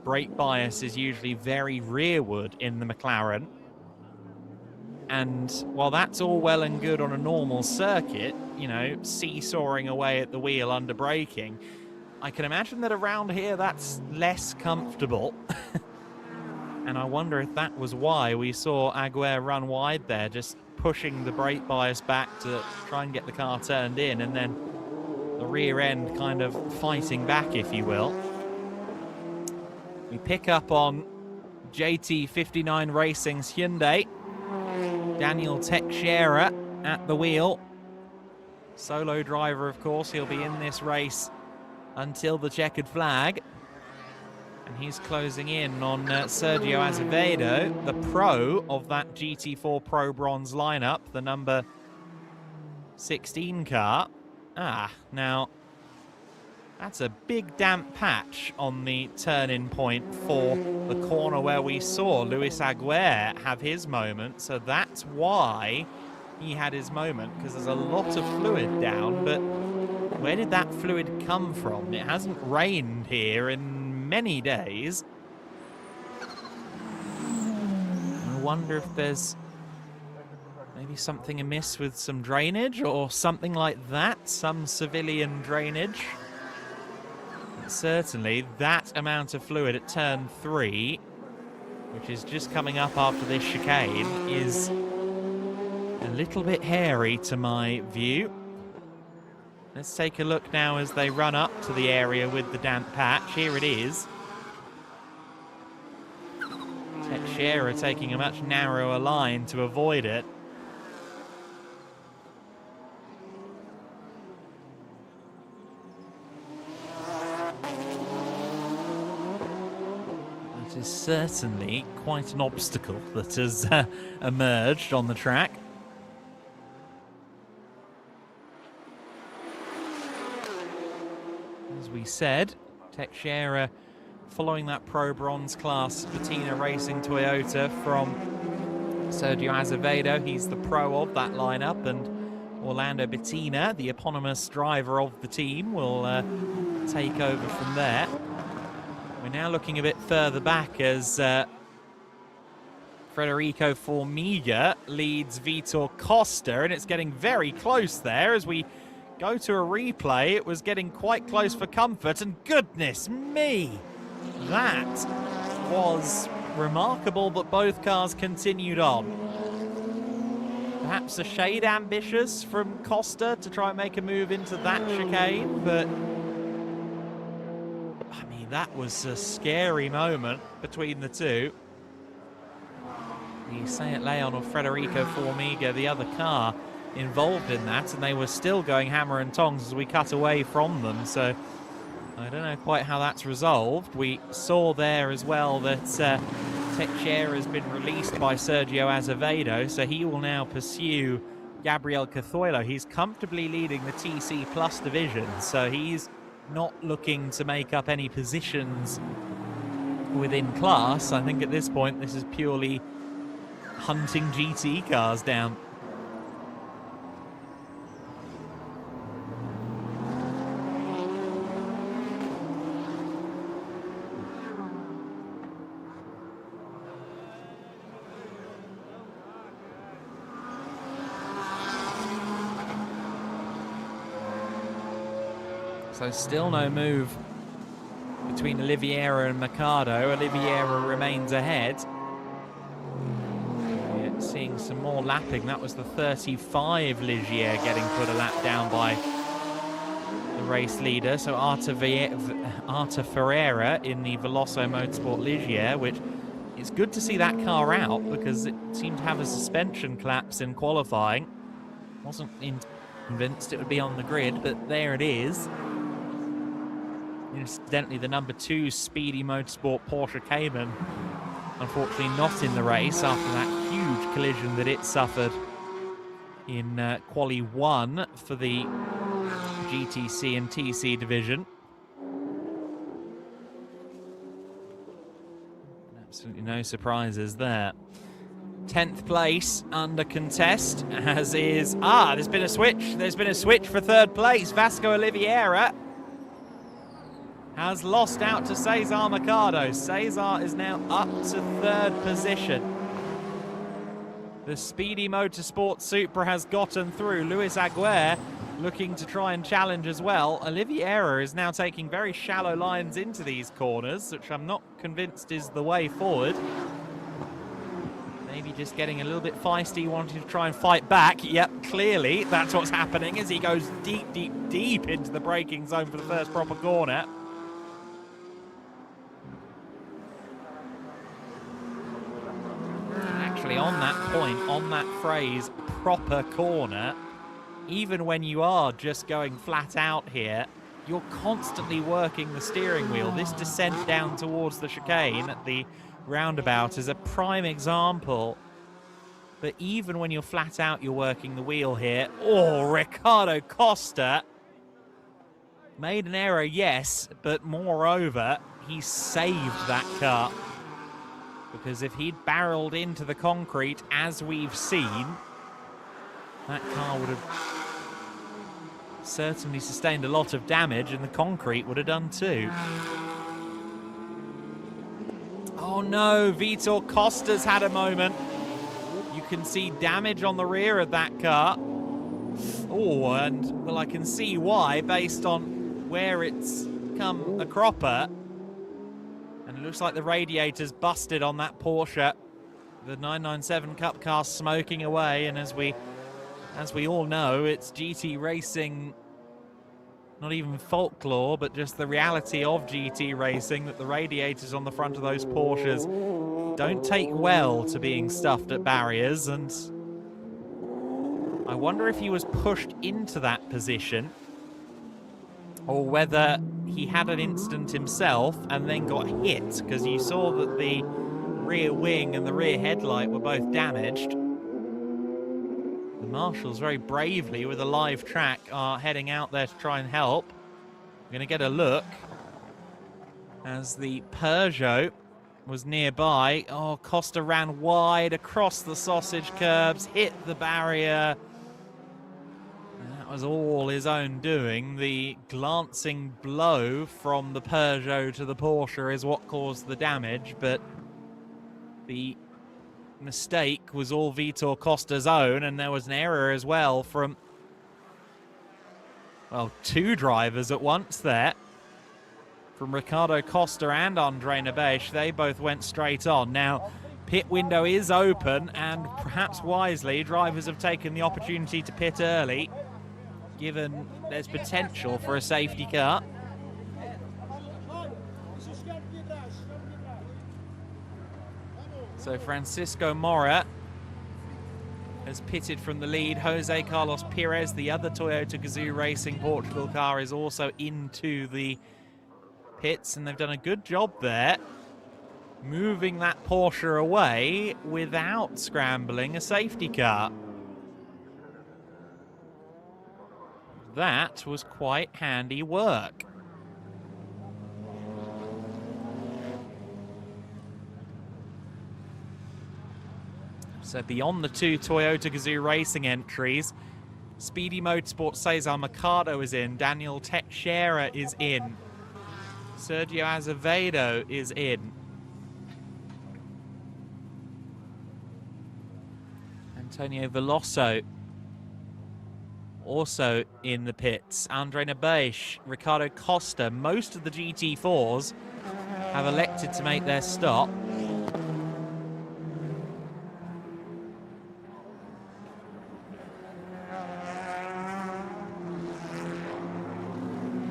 Brake bias is usually very rearward in the McLaren. And while that's all well and good on a normal circuit, you know, seesawing away at the wheel under braking, I can imagine that around here that's less comfortable. And I wonder if that was why we saw Aguirre run wide there, just pushing the brake bias back to try and get the car turned in, and then the rear end kind of fighting back, if you will. We pick up on JT59 Racing's Hyundai. Daniel Teixeira at the wheel. Solo driver, of course. He'll be in this race until the checkered flag. And he's closing in on Sergio Azevedo, the pro of that GT4 Pro Bronze lineup, the number 16 car. Now, that's a big damp patch on the turn-in point for the corner where we saw Luis Aguirre have his moment. So that's why he had his moment, because there's a lot of fluid down. But where did that fluid come from? It hasn't rained here in many days. I wonder if there's maybe something amiss with some drainage or something like that, some civilian drainage. But certainly that amount of fluid at turn 3, which is just coming up after this chicane, is a little bit hairy to my view. Let's take a look now as they run up to the area with the damp patch. Here it is. Teixeira taking a much narrower line to avoid it. It is certainly quite an obstacle that has emerged on the track. As we said, Teixeira following that Pro Bronze class Patina Racing Toyota from Sergio Azevedo. He's the pro of that lineup, and Orlando Bettina, the eponymous driver of the team, will take over from there. We're now looking a bit further back as Federico Formiga leads Vitor Costa, and it's getting very close there as we go to a replay. It was getting quite close for comfort, and goodness me, that was remarkable, but both cars continued on. Perhaps a shade ambitious from Costa to try and make a move into that chicane, but I mean, that was a scary moment between the two. The Saint Leon or Federico Formiga, the other car involved in that, and they were still going hammer and tongs as we cut away from them, so I don't know quite how that's resolved. We saw there as well that Teixeira has been released by Sergio Azevedo, so he will now pursue Gabriel Cazuelo. He's comfortably leading the TC Plus division, so he's not looking to make up any positions within class. I think at this point this is purely hunting GT cars down. So still no move between Oliveira and Mercado. Oliveira remains ahead. We're seeing some more lapping. That was the 35 Ligier getting put a lap down by the race leader. So Arta Ferreira in the Veloso Motorsport Ligier, which it's good to see that car out because it seemed to have a suspension collapse in qualifying. Wasn't convinced it would be on the grid, but there it is. Incidentally, the number 2 Speedy Motorsport Porsche Cayman, unfortunately not in the race after that huge collision that it suffered in Quali 1 for the GTC and TC division. Absolutely no surprises there. 10th place under contest, as is... there's been a switch. There's been a switch for 3rd place. Vasco Oliveira has lost out to Cesar Mercado. Cesar is now up to 3rd position. The Speedy Motorsport Supra has gotten through. Luis Aguirre looking to try and challenge as well. Oliveira is now taking very shallow lines into these corners, which I'm not convinced is the way forward. Maybe just getting a little bit feisty, wanting to try and fight back. Yep, clearly that's what's happening as he goes deep, deep, deep into the braking zone for the first proper corner. Actually, on that point, on that phrase, proper corner, even when you are just going flat out here, you're constantly working the steering wheel. This descent down towards the chicane at the roundabout is a prime example. But even when you're flat out, you're working the wheel here. Oh, Ricardo Costa made an error, yes, but moreover, he saved that car. Because if he'd barreled into the concrete, as we've seen, that car would have certainly sustained a lot of damage, and the concrete would have done too. Oh no, Vitor Costa's had a moment. You can see damage on the rear of that car. Oh, and well, I can see why based on where it's come a cropper. And it looks like the radiator's busted on that Porsche. The 997 Cup car smoking away, and as we all know, it's GT racing, not even folklore, but just the reality of GT racing, that the radiators on the front of those Porsches don't take well to being stuffed at barriers. And I wonder if he was pushed into that position or whether he had an instant himself and then got hit, because you saw that the rear wing and the rear headlight were both damaged. The marshals very bravely with a live track are heading out there to try and help. We're going to get a look as the Peugeot was nearby. Oh, Costa ran wide across the sausage curbs, hit the barrier. was all his own doing. The glancing blow from the Peugeot to the Porsche is what caused the damage, but the mistake was all Vitor Costa's own, and there was an error as well from, well, two drivers at once there. From Ricardo Costa and Andre Nabesh, they both went straight on. Now, pit window is open, and perhaps wisely, drivers have taken the opportunity to pit early, given there's potential for a safety car. So Francisco Mora has pitted from the lead. Jose Carlos Perez, the other Toyota Gazoo Racing Portugal car, is also into the pits, and they've done a good job there, moving that Porsche away without scrambling a safety car. That was quite handy work. So beyond the two Toyota Gazoo Racing entries, Speedy Motorsport Cesar Mercado is in, Daniel Teixeira is in, Sergio Azevedo is in. Antonio Veloso also in the pits. Andre Nabesh, Ricardo Costa. Most of the GT4s have elected to make their stop.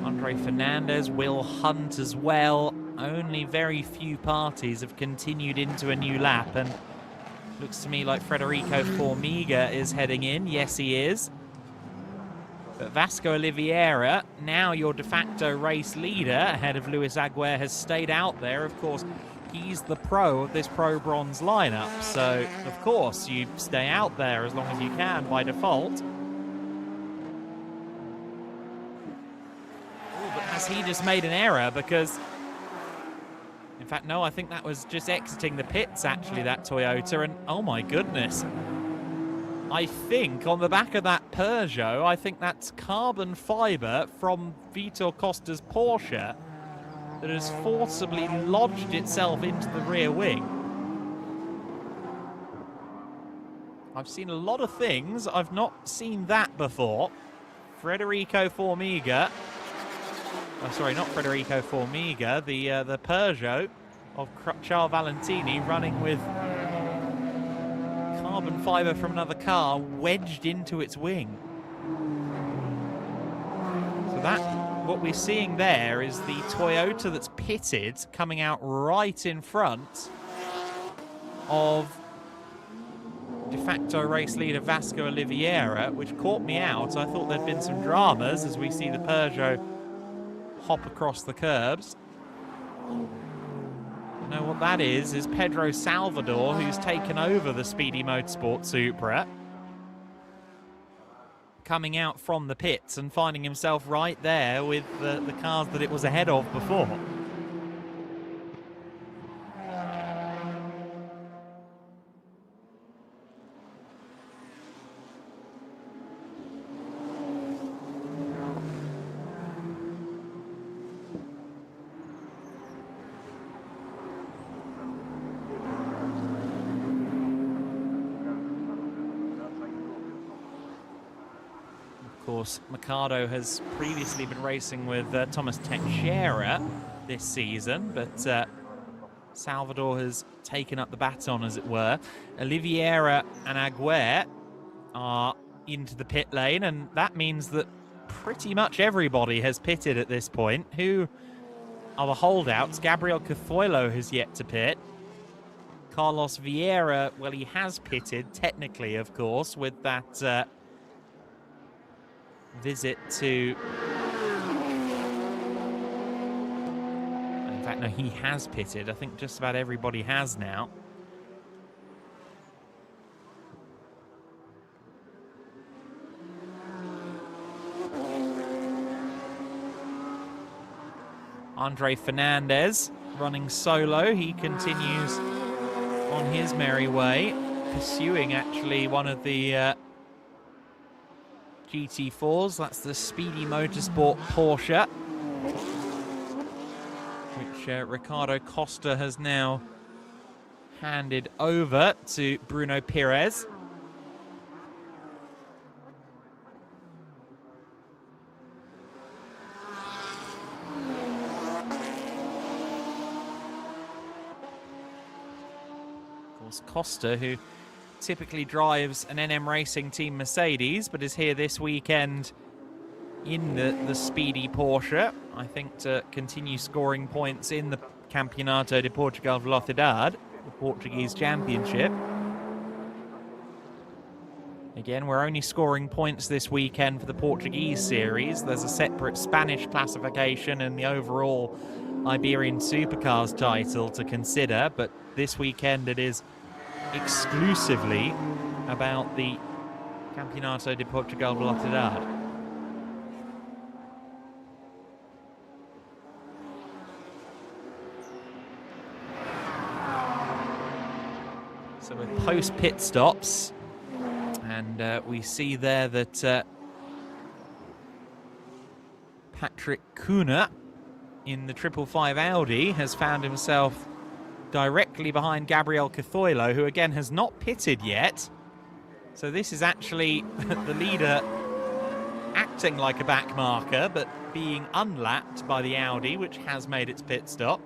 Andre Fernandez, Will Hunt as well. Only very few parties have continued into a new lap, and looks to me like Federico Formiga is heading in. Yes, he is. But Vasco Oliveira, now your de facto race leader ahead of Luis Aguirre, has stayed out there. Of course, he's the pro of this Pro Bronze lineup, so of course you stay out there as long as you can by default. But has he just made an error? Because, in fact, no, I think that was just exiting the pits, actually, that Toyota. And, oh, my goodness. I think on the back of that Peugeot, I think that's carbon fibre from Vitor Costa's Porsche that has forcibly lodged itself into the rear wing. I've seen a lot of things. I've not seen that before. Federico Formiga. Oh, sorry, not Federico Formiga. The Peugeot of Charles Valentini running with carbon fibre from another car wedged into its wing. So that, what we're seeing there is the Toyota that's pitted coming out right in front of de facto race leader Vasco Oliveira, which caught me out. I thought there'd been some dramas as we see the Peugeot hop across the curbs. No, what that is Pedro Salvador, who's taken over the Speedy Motorsport Supra, coming out from the pits and finding himself right there with the cars that it was ahead of before. Mercado has previously been racing with Thomas Teixeira this season, but Salvador has taken up the baton, as it were. Oliveira and Aguirre are into the pit lane, and that means that pretty much everybody has pitted at this point. Who are the holdouts? Gabriel Cazuelo has yet to pit. Carlos Vieira, well, he has pitted, technically, of course, with that visit to... In fact, no, he has pitted. I think just about everybody has now. Andre Fernandez running solo. He continues on his merry way, pursuing actually one of the GT4s. That's the Speedy Motorsport Porsche, which Ricardo Costa has now handed over to Bruno Perez. Of course, Costa, who typically drives an NM Racing Team Mercedes, but is here this weekend in the speedy Porsche, I think, to continue scoring points in the Campeonato de Portugal Velocidade, the Portuguese Championship. Again, we're only scoring points this weekend for the Portuguese series. There's a separate Spanish classification and the overall Iberian Supercars title to consider, but this weekend it is exclusively about the Campeonato de Portugal Velocidade. So with post-pit stops, and we see there that Patrick Kuhne in the 555 Audi has found himself directly behind Gabriel Cazzoilo, who again has not pitted yet. So this is actually the leader acting like a back marker, but being unlapped by the Audi, which has made its pit stop.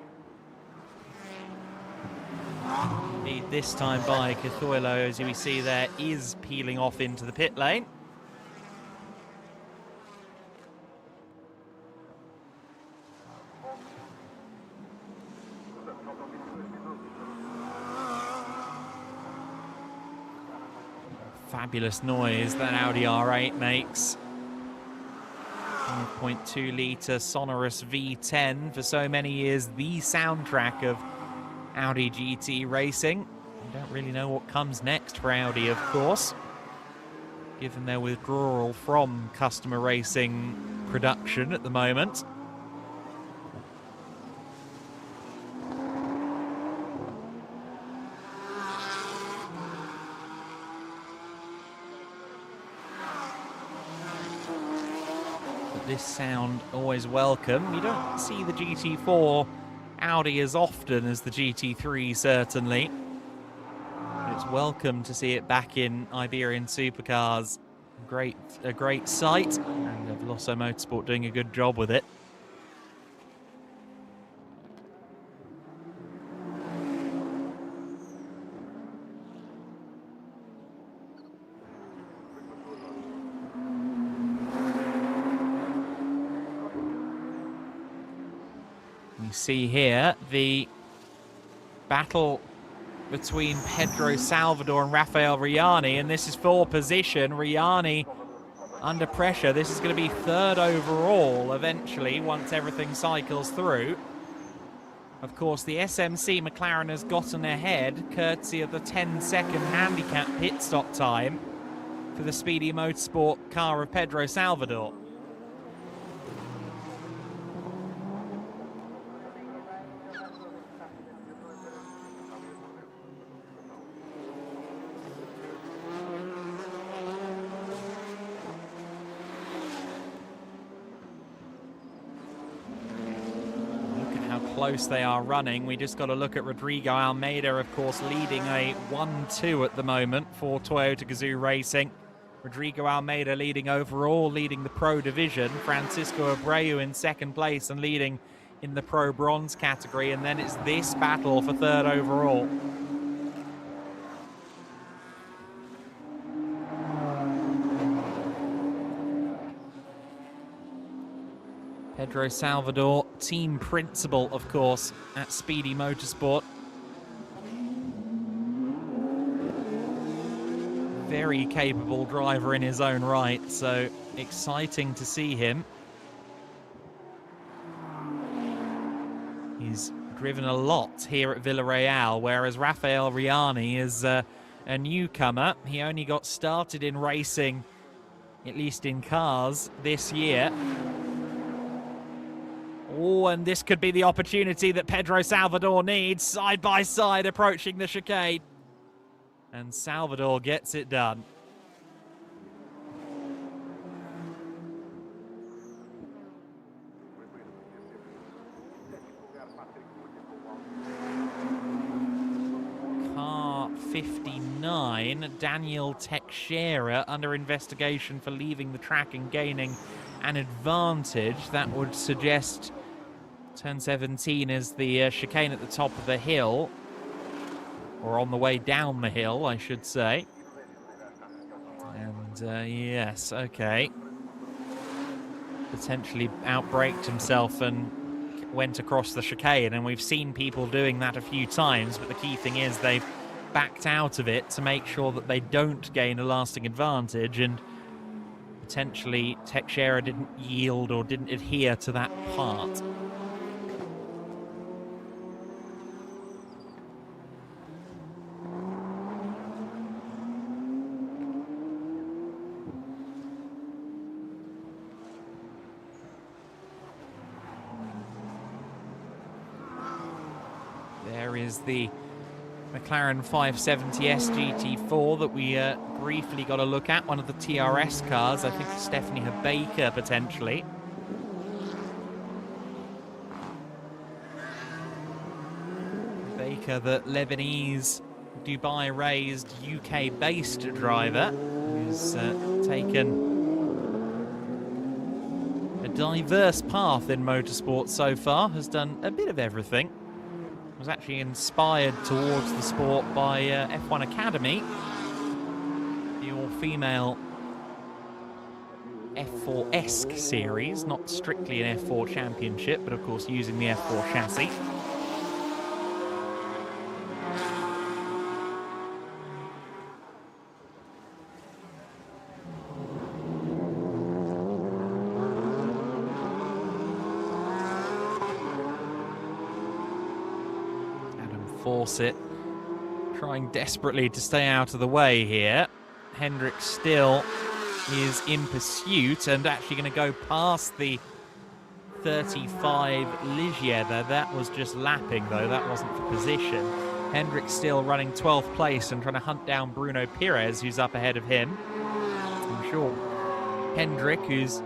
Indeed, this time by Cazzoilo, as you see there, is peeling off into the pit lane. Fabulous noise that Audi R8 makes. 1.2 litre sonorous V10, for so many years the soundtrack of Audi GT racing. I don't really know what comes next for Audi, of course, given their withdrawal from customer racing production at the moment. This sound always welcome. You don't see the GT4 Audi as often as the GT3, certainly. But it's welcome to see it back in Iberian Supercars. A great sight, and Veloso Motorsport doing a good job with it. We see here the battle between Pedro Salvador and Rafael Riani, and this is for position. Riani under pressure. This is going to be third overall eventually once everything cycles through. Of course, the SMC McLaren has gotten ahead courtesy of the 10-second handicap pit stop time for the Speedy Motorsport car of Pedro Salvador. Close they are running. We just got to look at Rodrigo Almeida, of course, leading a 1-2 at the moment for Toyota Gazoo Racing. Rodrigo Almeida leading overall, leading the Pro Division. Francisco Abreu in second place and leading in the Pro Bronze category. And then it's this battle for third overall. Pedro Salvador, team principal, of course, at Speedy Motorsport. Very capable driver in his own right, so exciting to see him. He's driven a lot here at Villarreal, whereas Rafael Riani is a newcomer. He only got started in racing, at least in cars, this year. Oh, and this could be the opportunity that Pedro Salvador needs, side by side approaching the chicane. And Salvador gets it done. Car 59, Daniel Teixeira, under investigation for leaving the track and gaining an advantage. That would suggest turn 17 is the chicane at the top of the hill, or on the way down the hill, I should say. And yes, okay. Potentially outbraked himself and went across the chicane, and we've seen people doing that a few times, but the key thing is they've backed out of it to make sure that they don't gain a lasting advantage, and potentially Teixeira didn't yield or didn't adhere to that part. There is the McLaren 570S GT4 that we briefly got a look at, one of the TRS cars. I think Stephanie Baker potentially. Baker, the Lebanese, Dubai-raised, UK-based driver, who's taken a diverse path in motorsport so far, has done a bit of everything. Was actually inspired towards the sport by F1 Academy, the all-female F4-esque series, not strictly an F4 championship, but of course using the F4 chassis. It trying desperately to stay out of the way here. Hendrick still is in pursuit and actually going to go past the 35 Ligier there. That was just lapping though, that wasn't for position. Hendrick still running 12th place and trying to hunt down Bruno Perez, who's up ahead of him. I'm sure Hendrick, who's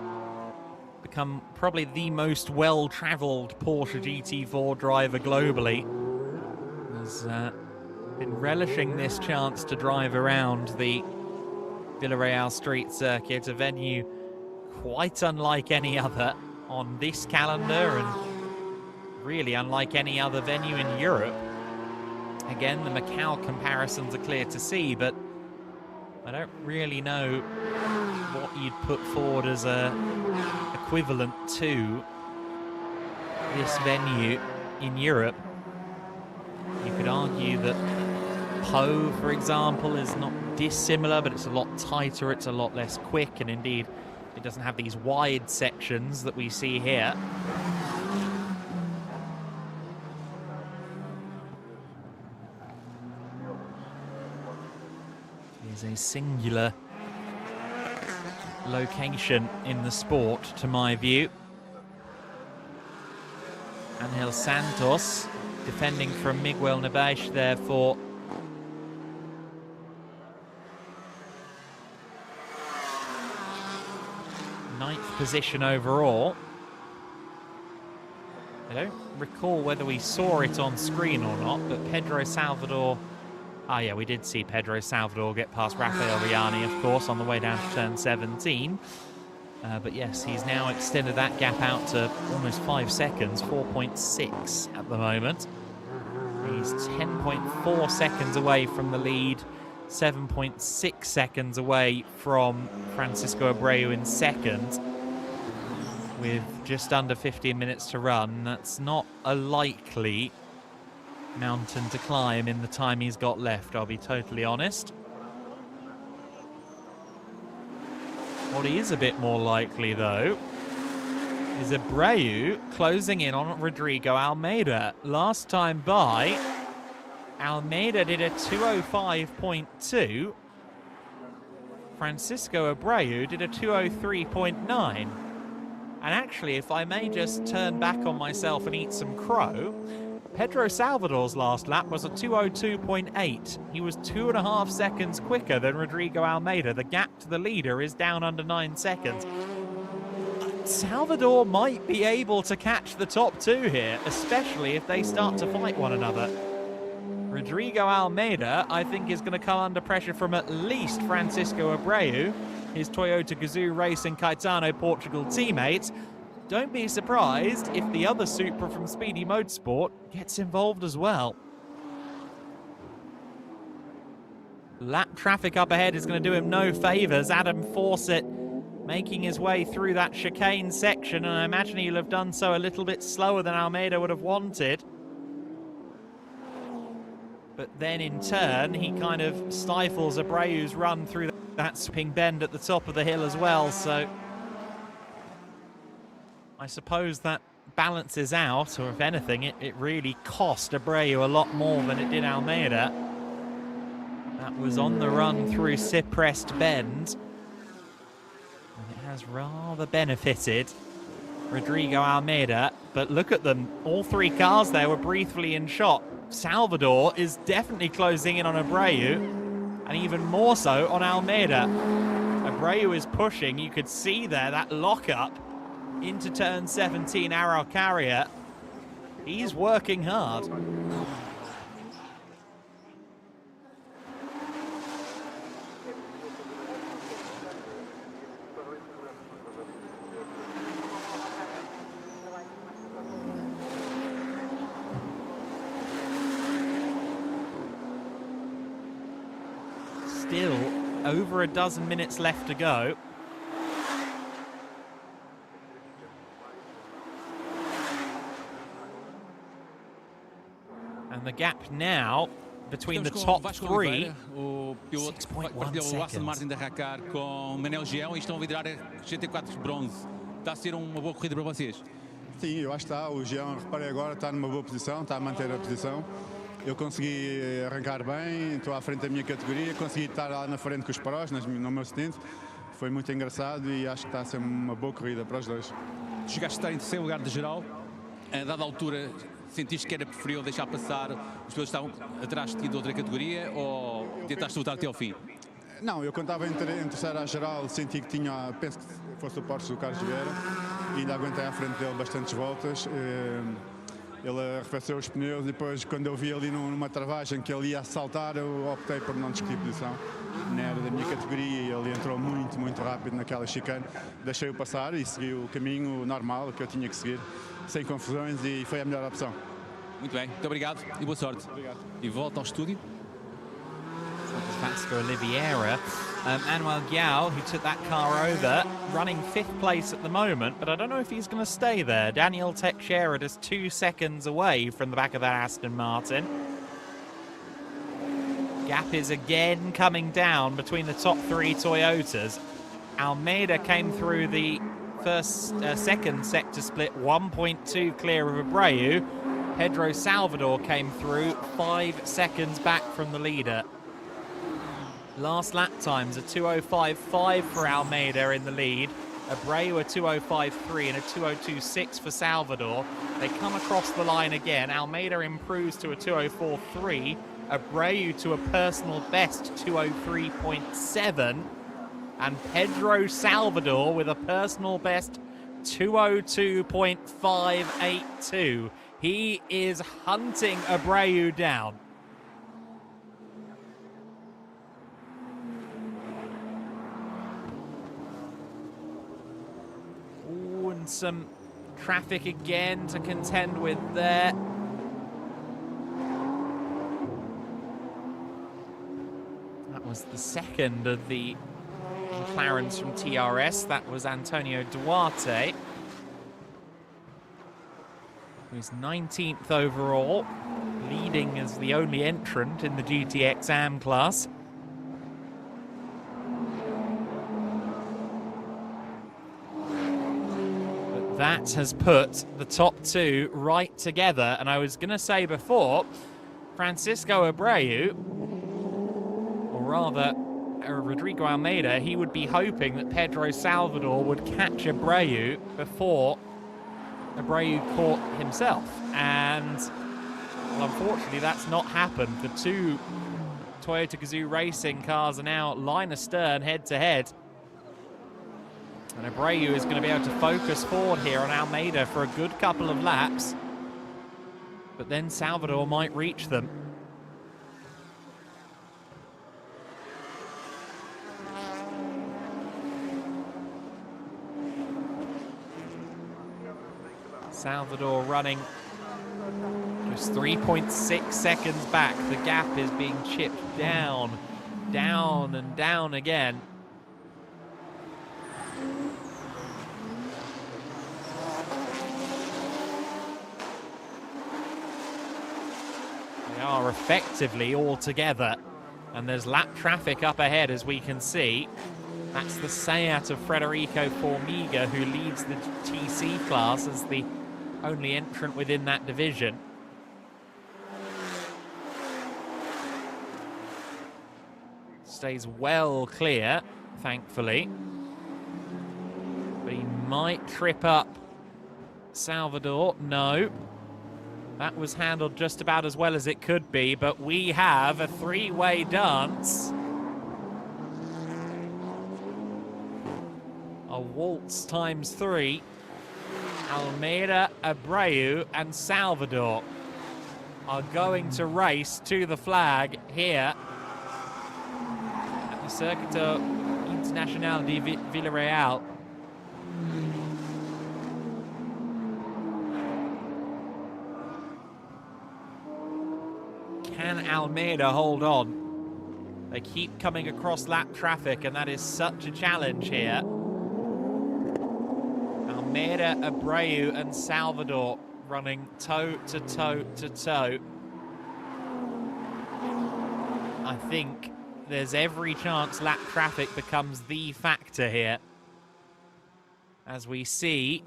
become probably the most well-travelled Porsche GT4 driver globally, has been relishing this chance to drive around the Villarreal Street Circuit, a venue quite unlike any other on this calendar and really unlike any other venue in Europe. Again, the Macau comparisons are clear to see, but I don't really know what you'd put forward as a equivalent to this venue in Europe. You could argue that Po, for example, is not dissimilar, but it's a lot tighter, it's a lot less quick, and indeed it doesn't have these wide sections that we see here. It is a singular location in the sport, to my view. Angel Santos defending from Miguel Neves there for ninth position overall. I don't recall whether we saw it on screen or not, but Pedro Salvador... Ah, yeah, we did see Pedro Salvador get past Rafael Viani, of course, on the way down to turn 17. But yes, he's now extended that gap out to almost 5 seconds, 4.6 at the moment. He's 10.4 seconds away from the lead, 7.6 seconds away from Francisco Abreu in second, with just under 15 minutes to run. That's not a likely mountain to climb in the time he's got left, I'll be totally honest. What is a bit more likely, though, is Abreu closing in on Rodrigo Almeida. Last time by, Almeida did a 2:05.2. Francisco Abreu did a 2:03.9. And actually, if I may just turn back on myself and eat some crow, Pedro Salvador's last lap was a 2:02.8. He was 2.5 seconds quicker than Rodrigo Almeida. The gap to the leader is down under 9 seconds. Salvador might be able to catch the top two here, especially if they start to fight one another. Rodrigo Almeida, I think, is going to come under pressure from at least Francisco Abreu, his Toyota Gazoo Racing Caetano Portugal teammate. Don't be surprised if the other Supra from Speedy Motorsport gets involved as well. Lap traffic up ahead is going to do him no favours. Adam Fawcett making his way through that chicane section, and I imagine he'll have done so a little bit slower than Almeida would have wanted. But then in turn, he kind of stifles Abreu's run through that swing bend at the top of the hill as well. So I suppose that balances out, or if anything, it really cost Abreu a lot more than it did Almeida. That was on the run through Ciprest Bend. And it has rather benefited Rodrigo Almeida. But look at them, all three cars there were briefly in shot. Salvador is definitely closing in on Abreu, and even more so on Almeida. Abreu is pushing, you could see there that lockup into turn 17, Araucaria. He's working hard. Still over a dozen minutes left to go. And the gap now between the top three, o piloto partilhou o Aston Martin da Dakar com Manel Giel e estão a liderar a GT4 Bronze. Está a ser uma boa corrida para vocês? Sim, eu acho que está. O Jean, reparei agora, está numa boa posição, está a manter a posição. Eu consegui arrancar bem, estou à frente da minha categoria, consegui estar lá na frente com os prós, no meu stint. Foi muito engraçado e acho que está a ser uma boa corrida para os dois. Chegaste a estar em terceiro lugar de geral. A dada altura, sentiste que era preferível deixar passar os pilotos que estavam atrás de ti de outra categoria ou tentaste lutar até ao fim? Não, eu quando estava em terceiro à geral senti que tinha, penso que fosse o Porsche do Carlos Vieira e ainda aguentei à frente dele bastantes voltas. Ele arrefeceu os pneus e depois, quando eu vi ali numa travagem que ele ia saltar, eu optei por não discutir posição. Não era da minha categoria e ele entrou muito rápido naquela chicane. Deixei-o passar e segui o caminho normal que eu tinha que seguir, sem confusões, e foi a melhor opção. Muito bem, muito obrigado e boa sorte. Obrigado. E volta ao estúdio. Vasco Oliveira. Manuel Guial, who took that car over, running 5th place at the moment, but I don't know if he's going to stay there. Daniel Teixeira just 2 seconds away from the back of that Aston Martin. Gap is again coming down between the top three Toyotas. Almeida came through the second sector split 1.2 clear of Abreu. Pedro Salvador came through 5 seconds back from the leader. Last lap times a 2:05.5 for Almeida in the lead. Abreu a 2:05.3 and a 2:02.6 for Salvador. They come across the line again. Almeida improves to a 2:04.3. Abreu to a personal best 2:03.7. And Pedro Salvador with a personal best 2:02.582. He is hunting Abreu down. And some traffic again to contend with there. That was the second of the McLarens from TRS. That was Antonio Duarte, who's 19th overall, leading as the only entrant in the GTX AM class. That has put the top two right together. And I was going to say before, Francisco Abreu, or rather Rodrigo Almeida, he would be hoping that Pedro Salvador would catch Abreu before Abreu caught himself. And well, unfortunately, that's not happened. The two Toyota Gazoo Racing cars are now line astern, head to head. And Abreu is going to be able to focus forward here on Almeida for a good couple of laps. But then Salvador might reach them. Salvador running just 3.6 seconds back. The gap is being chipped down, down and down again. They are effectively all together, and there's lap traffic up ahead, as we can see. That's the Seat of Federico Formiga, who leads the TC class as the only entrant within that division. Stays well clear, thankfully. But he might trip up Salvador. No. That was handled just about as well as it could be, but we have a three-way dance. A waltz times three. Almeida, Abreu, and Salvador are going to race to the flag here at the Circuito Internacional de Villarreal. Can Almeida hold on? They keep coming across lap traffic, and that is such a challenge here. Almeida, Abreu, and Salvador running toe to toe to toe. I think there's every chance lap traffic becomes the factor here. As we see,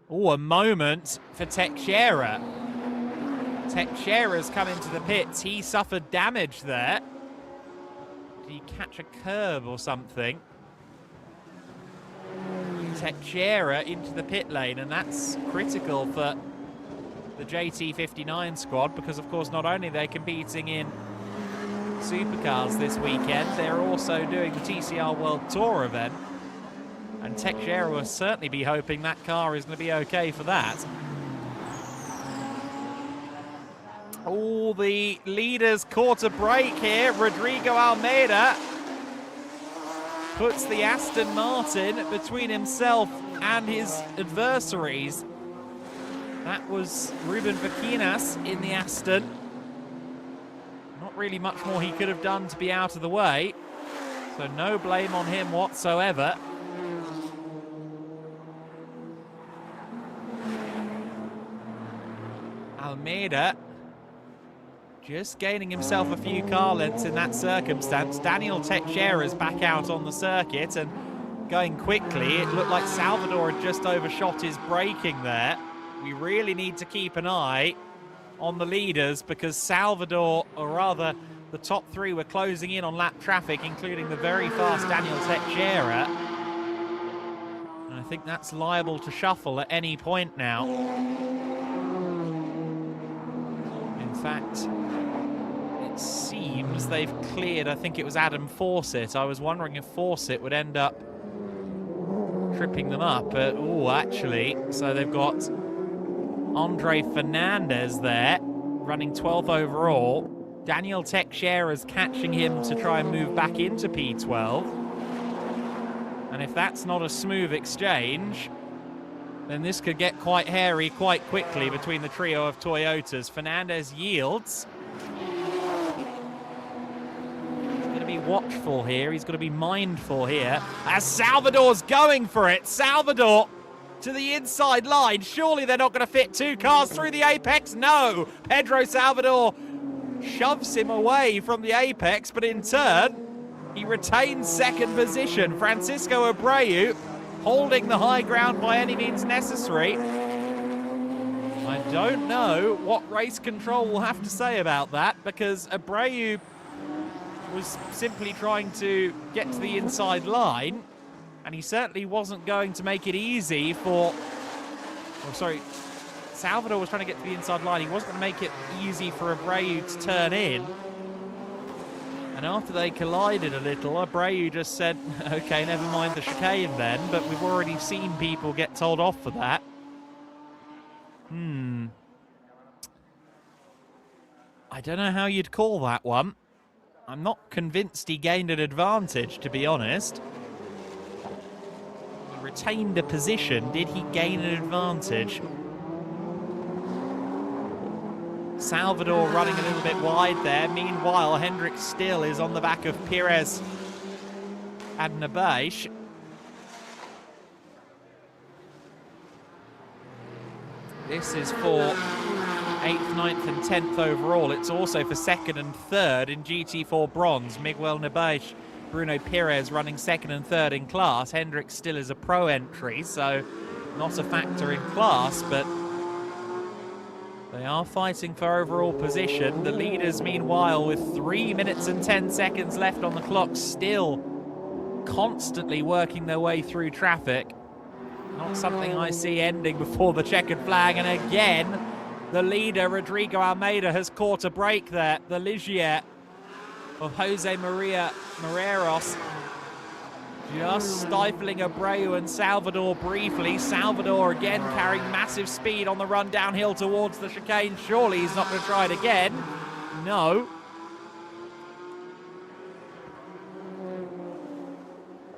a moment for Teixeira. Teixeira's come into the pits. He suffered damage there. Did he catch a curb or something? Teixeira into the pit lane, and that's critical for the JT59 squad, because of course not only are they competing in supercars this weekend, they're also doing the TCR World Tour event, and Teixeira will certainly be hoping that car is going to be okay for that. All the leaders caught a break here. Rodrigo Almeida puts the Aston Martin between himself and his adversaries. That was Ruben Vaquinas in the Aston. Not really much more he could have done to be out of the way, so no blame on him whatsoever. Almeida just gaining himself a few car lengths in that circumstance. Daniel Teixeira's back out on the circuit and going quickly. It looked like Salvador had just overshot his braking there. We really need to keep an eye on the leaders, because Salvador, or rather the top three, were closing in on lap traffic, including the very fast Daniel Teixeira. And I think that's liable to shuffle at any point now. In fact, it seems they've cleared, I think it was Adam Fawcett. I was wondering if Fawcett would end up tripping them up. But, actually, so they've got Andre Fernandez there, running 12th overall. Daniel Teixeira's catching him to try and move back into P12. And if that's not a smooth exchange, then this could get quite hairy quite quickly between the trio of Toyotas. Fernandez yields. He's going to be watchful here. He's got to be mindful here. As Salvador's going for it. Salvador to the inside line. Surely they're not going to fit two cars through the apex. No. Pedro Salvador shoves him away from the apex, but in turn, he retains second position. Francisco Abreu holding the high ground by any means necessary. I don't know what race control will have to say about that, because Abreu was simply trying to get to the inside line, and he certainly wasn't going to make it easy for... Salvador was trying to get to the inside line. He wasn't going to make it easy for Abreu to turn in. And after they collided a little, Abreu just said, okay, never mind the chicane then, but we've already seen people get told off for that. I don't know how you'd call that one. I'm not convinced he gained an advantage, to be honest. He retained a position. Did he gain an advantage? Salvador running a little bit wide there. Meanwhile, Hendrik still is on the back of Pires and Nabeish. This is for 8th, 9th and 10th overall. It's also for 2nd and 3rd in GT4 Bronze. Miguel Nabeish, Bruno Pires running 2nd and 3rd in class. Hendrik still is a pro entry, so not a factor in class, but they are fighting for overall position. The leaders, meanwhile, with 3 minutes and 10 seconds left on the clock, still constantly working their way through traffic. Not something I see ending before the checkered flag. And again, the leader, Rodrigo Almeida, has caught a break there. The Ligier of Jose Maria Moreiros just stifling Abreu and Salvador briefly. Salvador again carrying massive speed on the run downhill towards the chicane. Surely he's not going to try it again. No.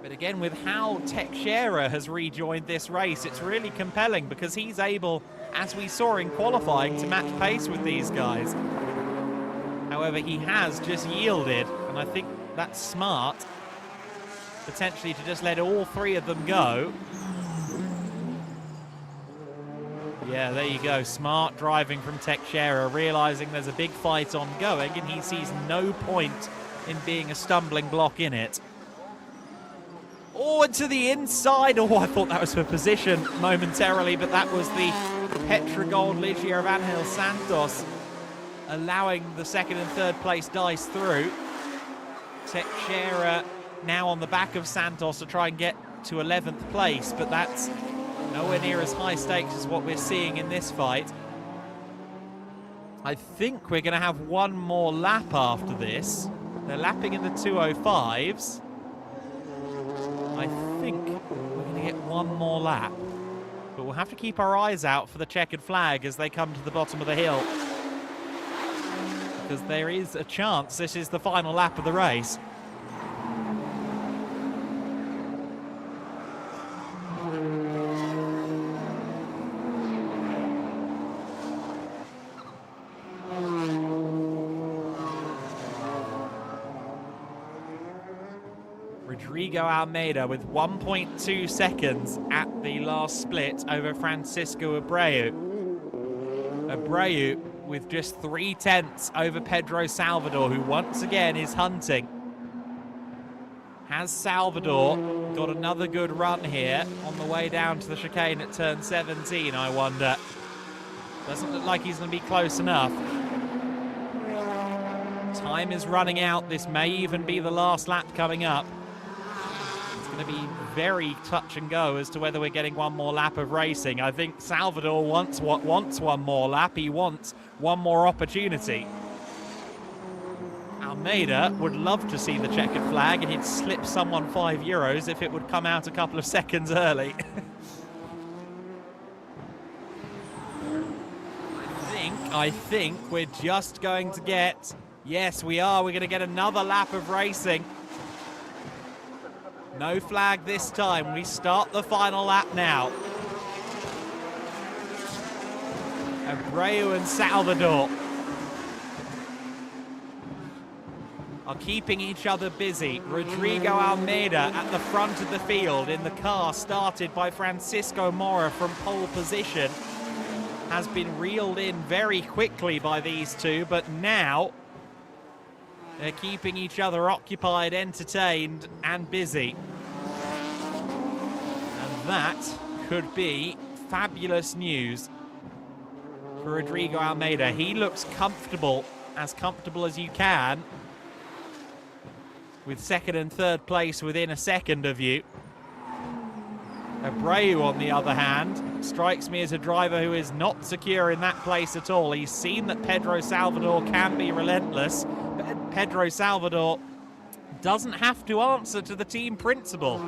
But again, with how Teixeira has rejoined this race, it's really compelling because he's able, as we saw in qualifying, to match pace with these guys. However, he has just yielded, and I think that's smart, potentially to just let all three of them go. Yeah, there you go. Smart driving from Teixeira, realizing there's a big fight ongoing, and he sees no point in being a stumbling block in it. Oh, and to the inside. Oh, I thought that was for position momentarily, but that was the Petrogold Ligier of Angel Santos allowing the 2nd and 3rd place dice through. Teixeira now on the back of Santos to try and get to 11th place, but that's nowhere near as high stakes as what we're seeing in this fight. I think we're going to have one more lap after this. They're lapping in the 205s. I think we're going to get one more lap, but we'll have to keep our eyes out for the checkered flag as they come to the bottom of the hill, because there is a chance this is the final lap of the race. Rodrigo Almeida with 1.2 seconds at the last split over Francisco Abreu. Abreu with just 3/10 over Pedro Salvador, who once again is hunting. Has Salvador got another good run here on the way down to the chicane at turn 17, I wonder? Doesn't look like he's going to be close enough. Time is running out. This may even be the last lap coming up. Going to be very touch and go as to whether we're getting one more lap of racing. I think Salvador wants one more lap. He wants one more opportunity. Almeida would love to see the checkered flag, and he'd slip someone €5 if it would come out a couple of seconds early. I think we're just going to get, yes we are, we're going to get another lap of racing. No flag this time. We start the final lap now. Abreu and Salvador are keeping each other busy. Rodrigo Almeida at the front of the field in the car started by Francisco Mora from pole position has been reeled in very quickly by these two, but now they're keeping each other occupied, entertained, and busy. And that could be fabulous news for Rodrigo Almeida. He looks comfortable as you can, with 2nd and 3rd place within a second of you. Abreu, on the other hand, strikes me as a driver who is not secure in that place at all. He's seen that Pedro Salvador can be relentless. Pedro Salvador doesn't have to answer to the team principal.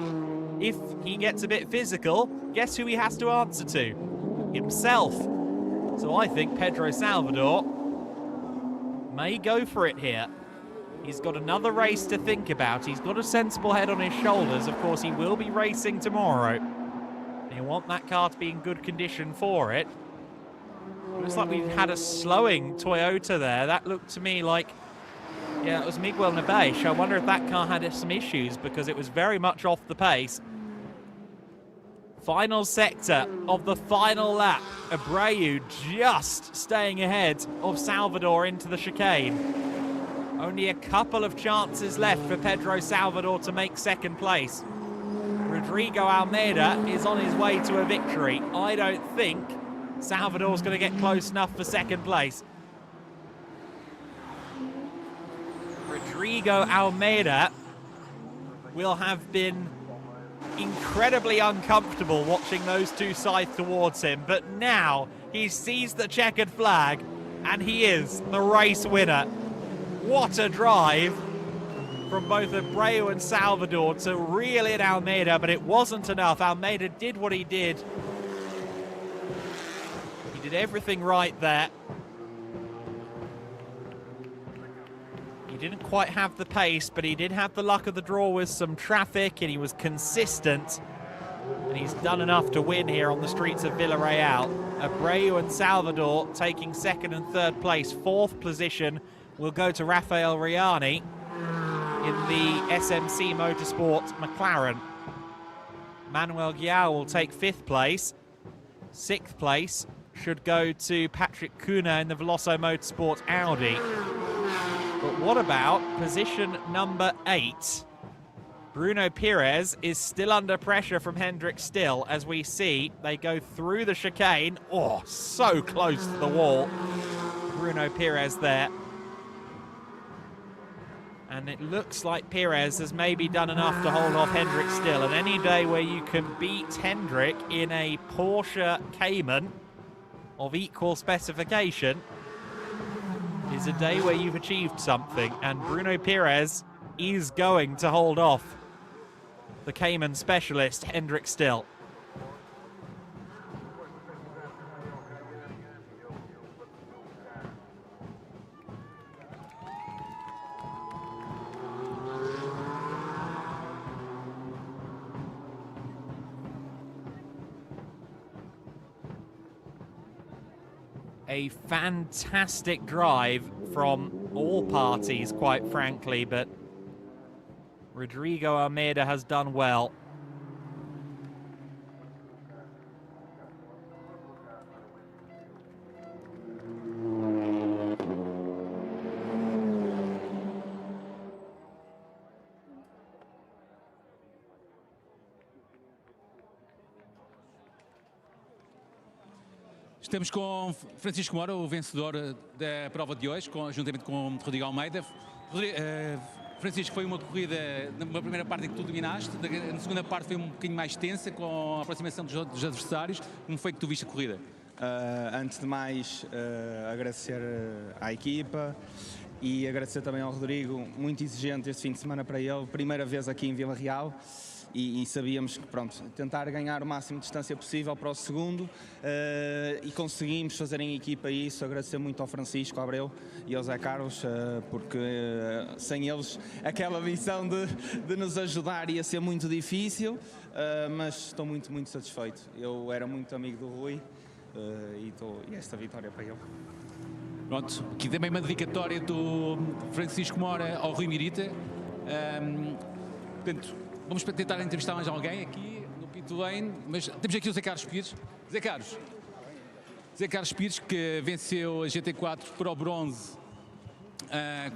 If he gets a bit physical, guess who he has to answer to? Himself. So I think Pedro Salvador may go for it here. He's got another race to think about. He's got a sensible head on his shoulders. Of course, he will be racing tomorrow. He'll want that car to be in good condition for it. Looks like we've had a slowing Toyota there. That looked to me like, yeah, it was Miguel Nebesh. I wonder if that car had some issues because it was very much off the pace. Final sector of the final lap. Abreu just staying ahead of Salvador into the chicane. Only a couple of chances left for Pedro Salvador to make second place. Rodrigo Almeida is on his way to a victory. I don't think Salvador's going to get close enough for second place. Rodrigo Almeida will have been incredibly uncomfortable watching those two scythe towards him, but now he sees the checkered flag and he is the race winner. What a drive from both Abreu and Salvador to reel in Almeida, but it wasn't enough. Almeida did what he did. He did everything right there. He didn't quite have the pace, but he did have the luck of the draw with some traffic, and he was consistent. And he's done enough to win here on the streets of Villarreal. Abreu and Salvador taking second and third place. Fourth position will go to Rafael Riani in the SMC Motorsport McLaren. Manuel Guiao will take fifth place. Sixth place should go to Patrick Cunha in the Veloso Motorsport Audi. But what about position number 8? Bruno Perez is still under pressure from Hendrik Still. As we see, they go through the chicane. Oh, so close to the wall. Bruno Perez there. And it looks like Perez has maybe done enough to hold off Hendrik Still. And any day where you can beat Hendrik in a Porsche Cayman of equal specification is a day where you've achieved something, and Bruno Perez is going to hold off the Cayman specialist, Hendrik Still. A fantastic drive from all parties, quite frankly, but Rodrigo Almeida has done well. Estamos com Francisco Moura, o vencedor da prova de hoje, juntamente com Rodrigo Almeida. Francisco, foi uma corrida, na primeira parte em que tu dominaste, na segunda parte foi um bocadinho mais tensa, com a aproximação dos adversários. Como foi que tu viste a corrida? Antes de mais, agradecer à equipa e agradecer também ao Rodrigo, muito exigente este fim de semana para ele, primeira vez aqui em Vila Real. E sabíamos que, pronto, tentar ganhar o máximo de distância possível para o segundo e conseguimos fazer em equipa isso. Agradecer muito ao Francisco, ao Abreu e ao Zé Carlos, porque sem eles aquela missão de nos ajudar ia ser muito difícil, mas estou muito, muito satisfeito. Eu era muito amigo do Rui e esta vitória para ele. Pronto, aqui também uma dedicatória do Francisco Moura ao Rui Mirita. Portanto, vamos tentar entrevistar mais alguém aqui no pit lane, mas temos aqui o Zé Carlos Pires. Zé Carlos Pires, que venceu a GT4 para o bronze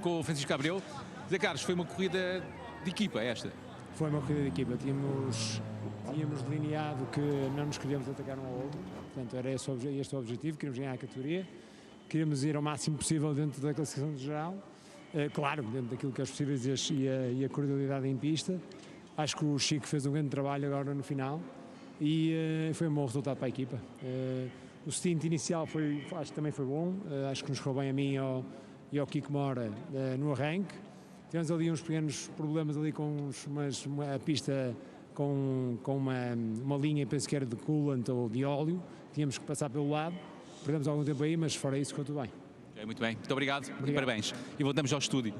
com o Francisco Abreu. Zé Carlos, foi uma corrida de equipa esta? Foi uma corrida de equipa. Tínhamos delineado que não nos queríamos atacar um ao outro. Portanto, era este o objetivo. Queríamos ganhar a categoria. Queríamos ir ao máximo possível dentro da classificação geral. Claro, dentro daquilo que é possível e a cordialidade em pista. Acho que o Chico fez um grande trabalho agora no final e foi um bom resultado para a equipa. O stint inicial acho que também foi bom, acho que nos correu bem a mim e ao Kiko Moura no arranque. tivemos ali uns pequenos problemas ali com a pista com uma linha, penso que era de coolant ou de óleo, tínhamos que passar pelo lado, perdemos algum tempo aí, mas fora isso ficou tudo bem. Okay, muito bem, muito obrigado. E parabéns. E voltamos ao estúdio.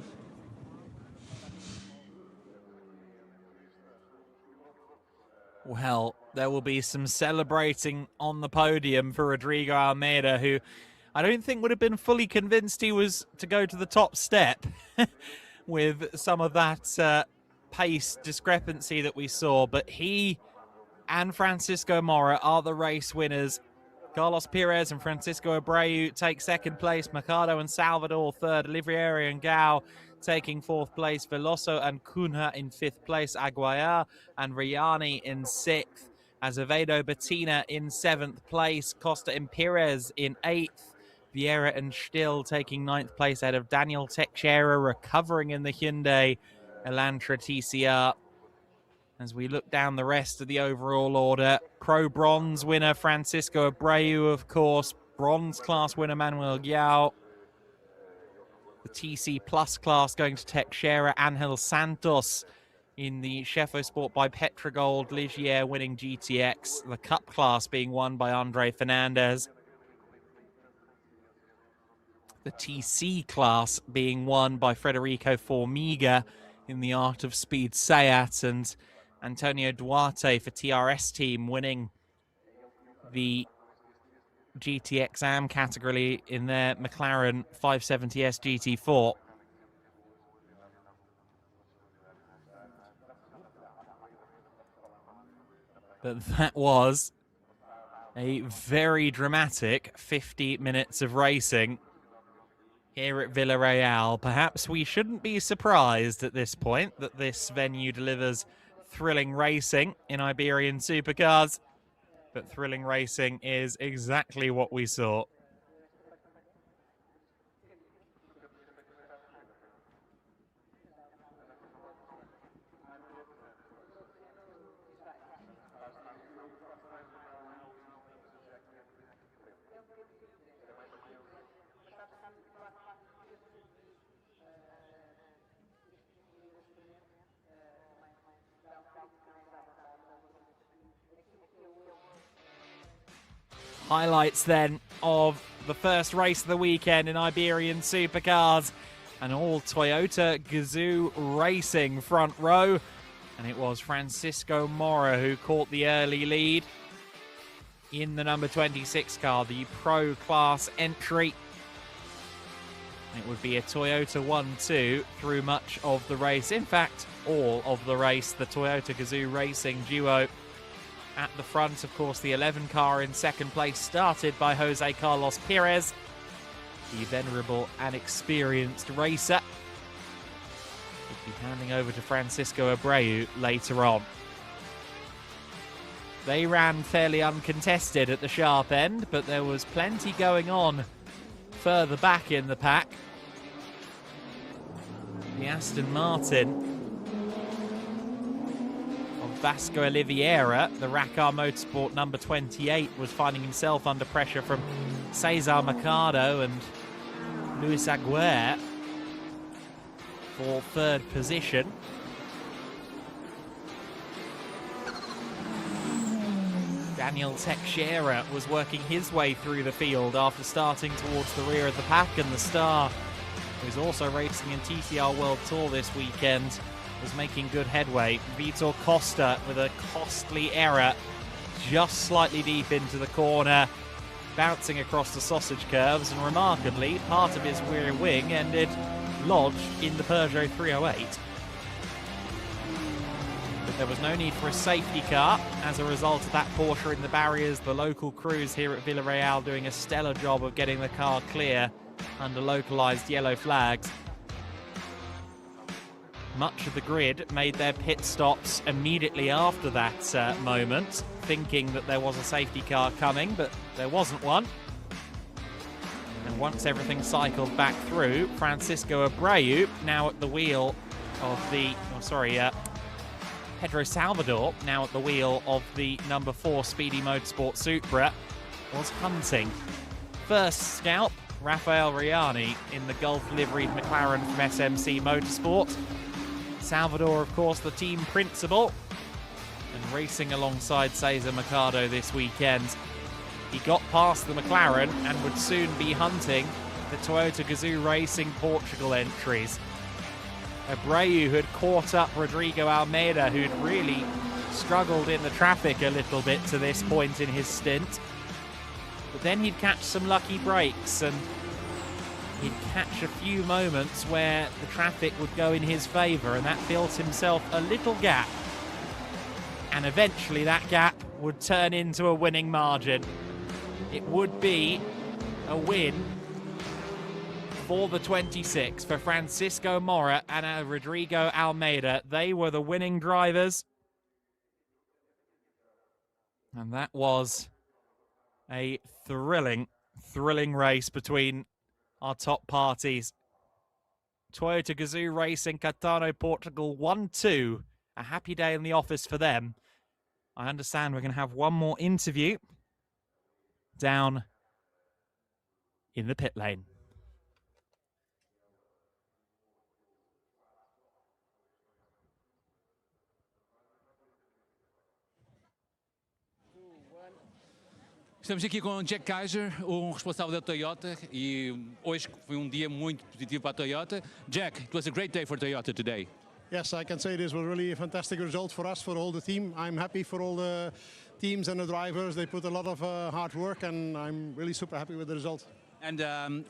Well, there will be some celebrating on the podium for Rodrigo Almeida, who I don't think would have been fully convinced he was to go to the top step with some of that pace discrepancy that we saw. But he and Francisco Mora are the race winners. Carlos Perez and Francisco Abreu take second place. Mercado and Salvador third. Olivieri and Gao taking fourth place. Veloso and Cunha in fifth place. Aguiar and Riani in sixth. Azevedo Bettina in seventh place. Costa and Perez in eighth. Vieira and Still taking ninth place ahead of Daniel Teixeira, recovering in the Hyundai Elantra TCR. As we look down the rest of the overall order, Pro Bronze winner Francisco Abreu, of course. Bronze class winner Manuel Giao. The TC Plus class going to Teixeira. Angel Santos in the Chefo Sport by Petrogold. Ligier winning GTX. The Cup class being won by Andre Fernandez. The TC class being won by Federico Formiga in the Art of Speed Seat, and Antonio Duarte for TRS team winning the GTX AM category in their McLaren 570S GT4. But that was a very dramatic 50 minutes of racing here at Villarreal. Perhaps we shouldn't be surprised at this point that this venue delivers thrilling racing in Iberian supercars, but thrilling racing is exactly what we saw. Highlights then of the first race of the weekend in Iberian supercars. An all Toyota Gazoo Racing front row. And it was Francisco Mora who caught the early lead in the number 26 car, the Pro Class entry. It would be a Toyota 1-2 through much of the race. In fact, all of the race, the Toyota Gazoo Racing duo at the front. Of course, the 11 car in second place, started by Jose Carlos Perez, the venerable and experienced racer. He'll be handing over to Francisco Abreu later on. They ran fairly uncontested at the sharp end, but there was plenty going on further back in the pack. The Aston Martin Vasco Oliveira, the Racar Motorsport number 28, was finding himself under pressure from Cesar Mercado and Luis Aguiar for third position. Daniel Teixeira was working his way through the field after starting towards the rear of the pack, and the star, who's also racing in TCR World Tour this weekend, was making good headway. Vitor Costa with a costly error just slightly deep into the corner, bouncing across the sausage curves, and remarkably, part of his rear wing ended lodged in the Peugeot 308. But there was no need for a safety car as a result of that Porsche in the barriers. The local crews here at Villarreal doing a stellar job of getting the car clear under localised yellow flags. Much of the grid made their pit stops immediately after that moment, thinking that there was a safety car coming, but there wasn't one. And once everything cycled back through, Francisco Abreu, now at the wheel of the, Pedro Salvador, now at the wheel of the number 4 Speedy Motorsport Supra, was hunting. First scalp Rafael Riani in the Gulf-liveried McLaren from SMC Motorsport. Salvador, of course, the team principal, and racing alongside Cesar Mercado this weekend. He got past the McLaren and would soon be hunting the Toyota Gazoo Racing Portugal entries. Abreu had caught up Rodrigo Almeida, who'd really struggled in the traffic a little bit to this point in his stint. But then he'd catch some lucky breaks and he'd catch a few moments where the traffic would go in his favour, and that built himself a little gap. And eventually that gap would turn into a winning margin. It would be a win for the 26 for Francisco Mora and Rodrigo Almeida. They were the winning drivers. And that was a thrilling race between our top parties. Toyota Gazoo Racing Catano Portugal 1-2. A happy day in the office for them. I understand we're going to have one more interview down in the pit lane. Estamos aqui com o Jack Kaiser, um responsável da Toyota, e hoje foi dia muito positivo para a Toyota. Jack, it was a great day for Toyota today. Yes, I can say this was really a fantastic result for us, for all the team. I'm happy for all the teams and the drivers. They put a lot of hard work, and I'm really super happy with the result. And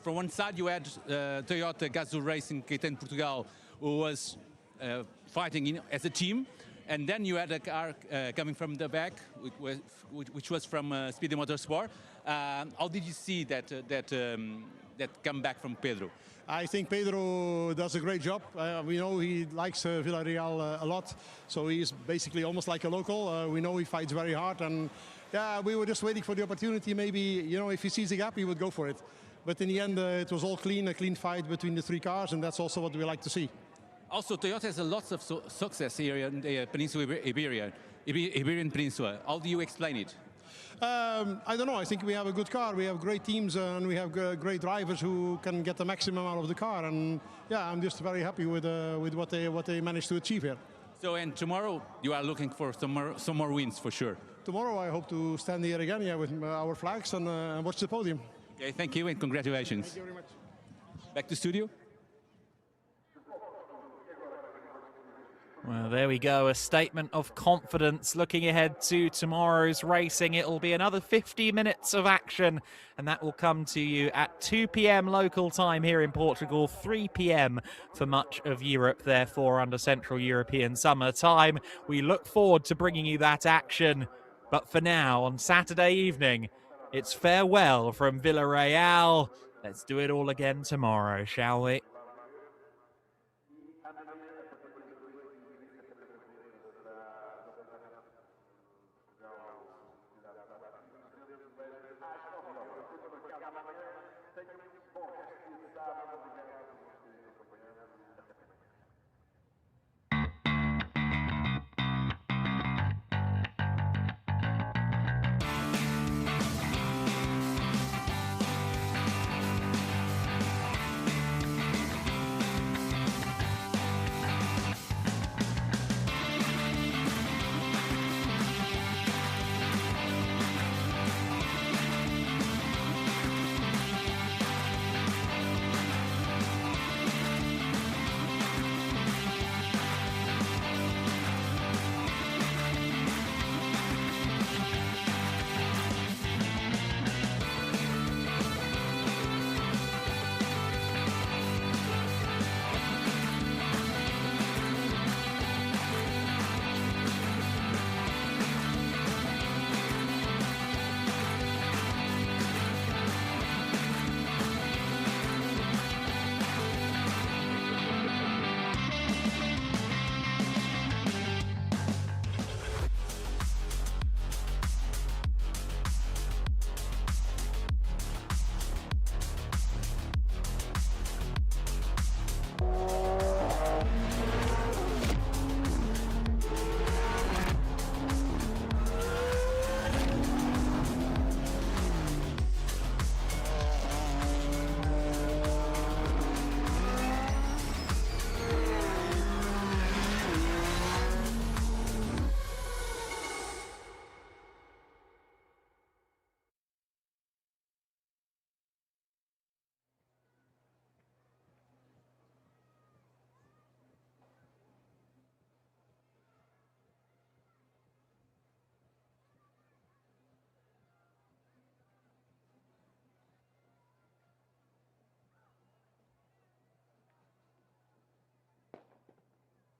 from one side you had Toyota Gazoo Racing Caetano Portugal, who was fighting as a team. And then you had a car coming from the back, which was from Speedy Motorsport. How did you see that comeback from Pedro? I think Pedro does a great job. We know he likes Villarreal a lot, so he's basically almost like a local. We know he fights very hard, and yeah, we were just waiting for the opportunity. Maybe, you know, if he sees a gap, he would go for it. But in the end, it was all clean, a clean fight between the three cars, and that's also what we like to see. Also, Toyota has a lot of success here in the Peninsula Iberian Peninsula. How do you explain it? I don't know. I think we have a good car. We have great teams, and we have great drivers who can get the maximum out of the car. And yeah, I'm just very happy with what they managed to achieve here. So, and tomorrow you are looking for some more wins for sure. Tomorrow I hope to stand here again, yeah, with our flags and watch the podium. Okay, thank you and congratulations. Thank you very much. Back to studio. Well, there we go, a statement of confidence looking ahead to tomorrow's racing. It'll be another 50 minutes of action, and that will come to you at 2 p.m. local time here in Portugal, 3 p.m. for much of Europe, therefore under Central European summer time. We look forward to bringing you that action, but for now, on Saturday evening, it's farewell from Villarreal. Let's do it all again tomorrow, shall we?